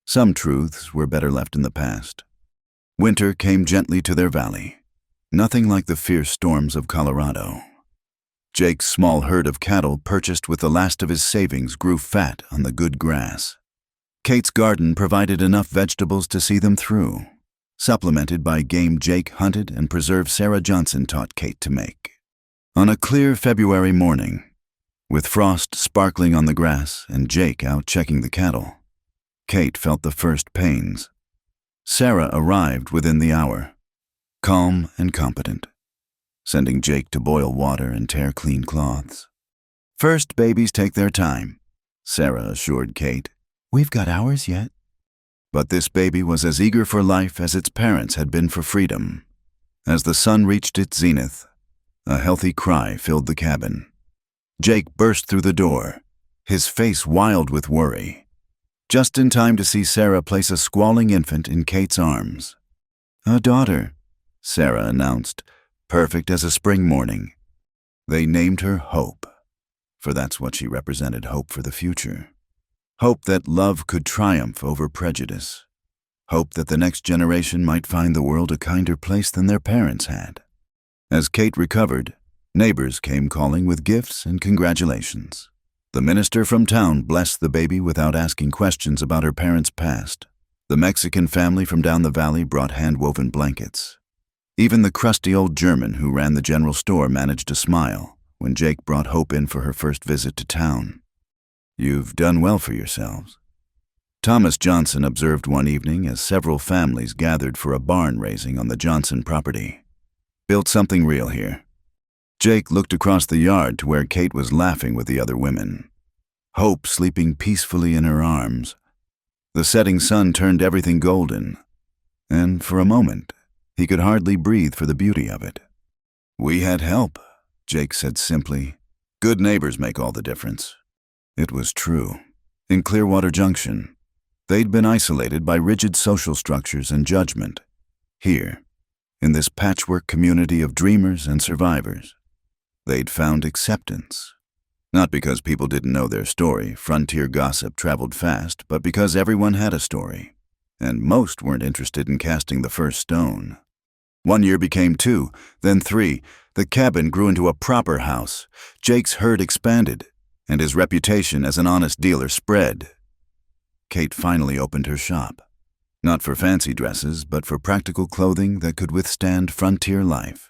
Some truths were better left in the past. Winter came gently to their valley, nothing like the fierce storms of Colorado. Jake's small herd of cattle, purchased with the last of his savings, grew fat on the good grass. Kate's garden provided enough vegetables to see them through, supplemented by game Jake hunted and preserved Sarah Johnson taught Kate to make. On a clear February morning, with frost sparkling on the grass and Jake out checking the cattle, Kate felt the first pains. Sarah arrived within the hour, calm and competent, sending Jake to boil water and tear clean cloths. "First babies take their time," Sarah assured Kate. "We've got ours yet." But this baby was as eager for life as its parents had been for freedom. As the sun reached its zenith, a healthy cry filled the cabin. Jake burst through the door, his face wild with worry, just in time to see Sarah place a squalling infant in Kate's arms. "A daughter," Sarah announced, perfect as a spring morning. They named her Hope, for that's what she represented, hope for the future. Hope that love could triumph over prejudice. Hope that the next generation might find the world a kinder place than their parents had. As Kate recovered, neighbors came calling with gifts and congratulations. The minister from town blessed the baby without asking questions about her parents' past. The Mexican family from down the valley brought hand-woven blankets. Even the crusty old German who ran the general store managed to smile when Jake brought Hope in for her first visit to town. "You've done well for yourselves," Thomas Johnson observed one evening as several families gathered for a barn raising on the Johnson property. "Built something real here." Jake looked across the yard to where Kate was laughing with the other women, Hope sleeping peacefully in her arms. The setting sun turned everything golden, and for a moment, he could hardly breathe for the beauty of it. "We had help," Jake said simply. "Good neighbors make all the difference." It was true. In Clearwater Junction, they'd been isolated by rigid social structures and judgment. Here, in this patchwork community of dreamers and survivors, they'd found acceptance. Not because people didn't know their story, frontier gossip traveled fast, but because everyone had a story, and most weren't interested in casting the first stone. 1 year became 2, then 3. The cabin grew into a proper house. Jake's herd expanded, and his reputation as an honest dealer spread. Kate finally opened her shop, not for fancy dresses, but for practical clothing that could withstand frontier life.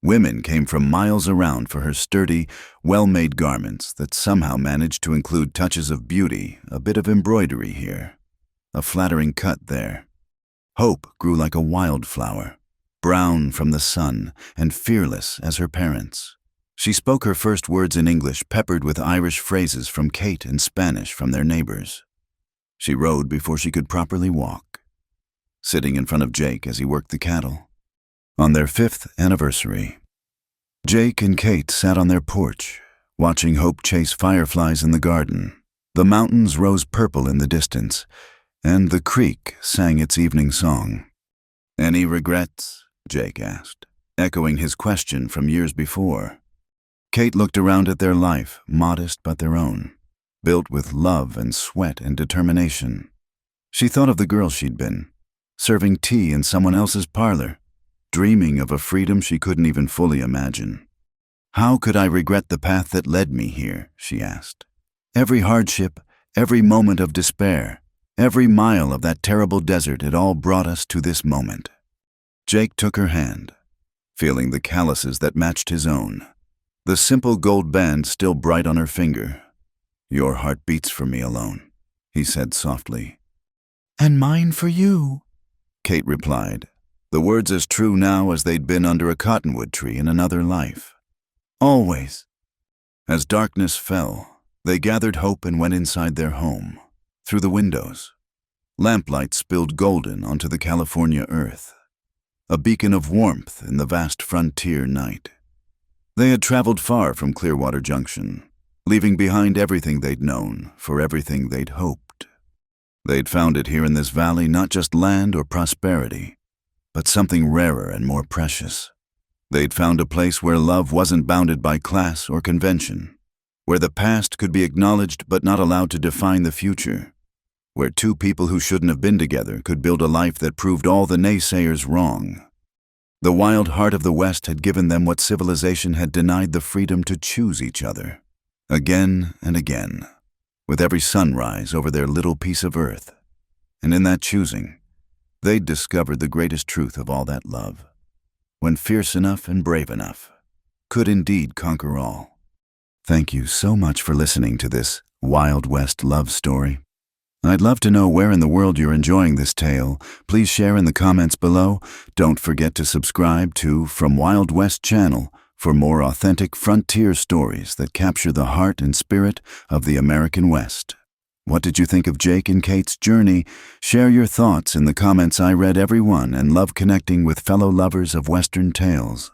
Women came from miles around for her sturdy, well-made garments that somehow managed to include touches of beauty, a bit of embroidery here, a flattering cut there. Hope grew like a wildflower, brown from the sun and fearless as her parents. She spoke her first words in English, peppered with Irish phrases from Kate and Spanish from their neighbors. She rode before she could properly walk, sitting in front of Jake as he worked the cattle. On their 5th anniversary, Jake and Kate sat on their porch, watching Hope chase fireflies in the garden. The mountains rose purple in the distance, and the creek sang its evening song. "Any regrets?" Jake asked, echoing his question from years before. Kate looked around at their life, modest but their own, built with love and sweat and determination. She thought of the girl she'd been, serving tea in someone else's parlor, dreaming of a freedom she couldn't even fully imagine. "How could I regret the path that led me here?" she asked. "Every hardship, every moment of despair, every mile of that terrible desert, it all brought us to this moment." Jake took her hand, feeling the calluses that matched his own, the simple gold band still bright on her finger. "Your heart beats for me alone," he said softly. "And mine for you," Kate replied, the words as true now as they'd been under a cottonwood tree in another life. "Always." As darkness fell, they gathered Hope and went inside their home. Through the windows, lamplight spilled golden onto the California earth, a beacon of warmth in the vast frontier night. They had traveled far from Clearwater Junction, leaving behind everything they'd known for everything they'd hoped. They'd found it here in this valley, not just land or prosperity, but something rarer and more precious. They'd found a place where love wasn't bounded by class or convention, where the past could be acknowledged but not allowed to define the future, where two people who shouldn't have been together could build a life that proved all the naysayers wrong. The wild heart of the West had given them what civilization had denied, the freedom to choose each other, again and again, with every sunrise over their little piece of earth. And in that choosing, they'd discovered the greatest truth of all that love, when fierce enough and brave enough, could indeed conquer all. Thank you so much for listening to this Wild West love story. I'd love to know where in the world you're enjoying this tale. Please share in the comments below. Don't forget to subscribe to From Wild West channel for more authentic frontier stories that capture the heart and spirit of the American West. What did you think of Jake and Kate's journey? Share your thoughts in the comments. I read every one and love connecting with fellow lovers of Western tales.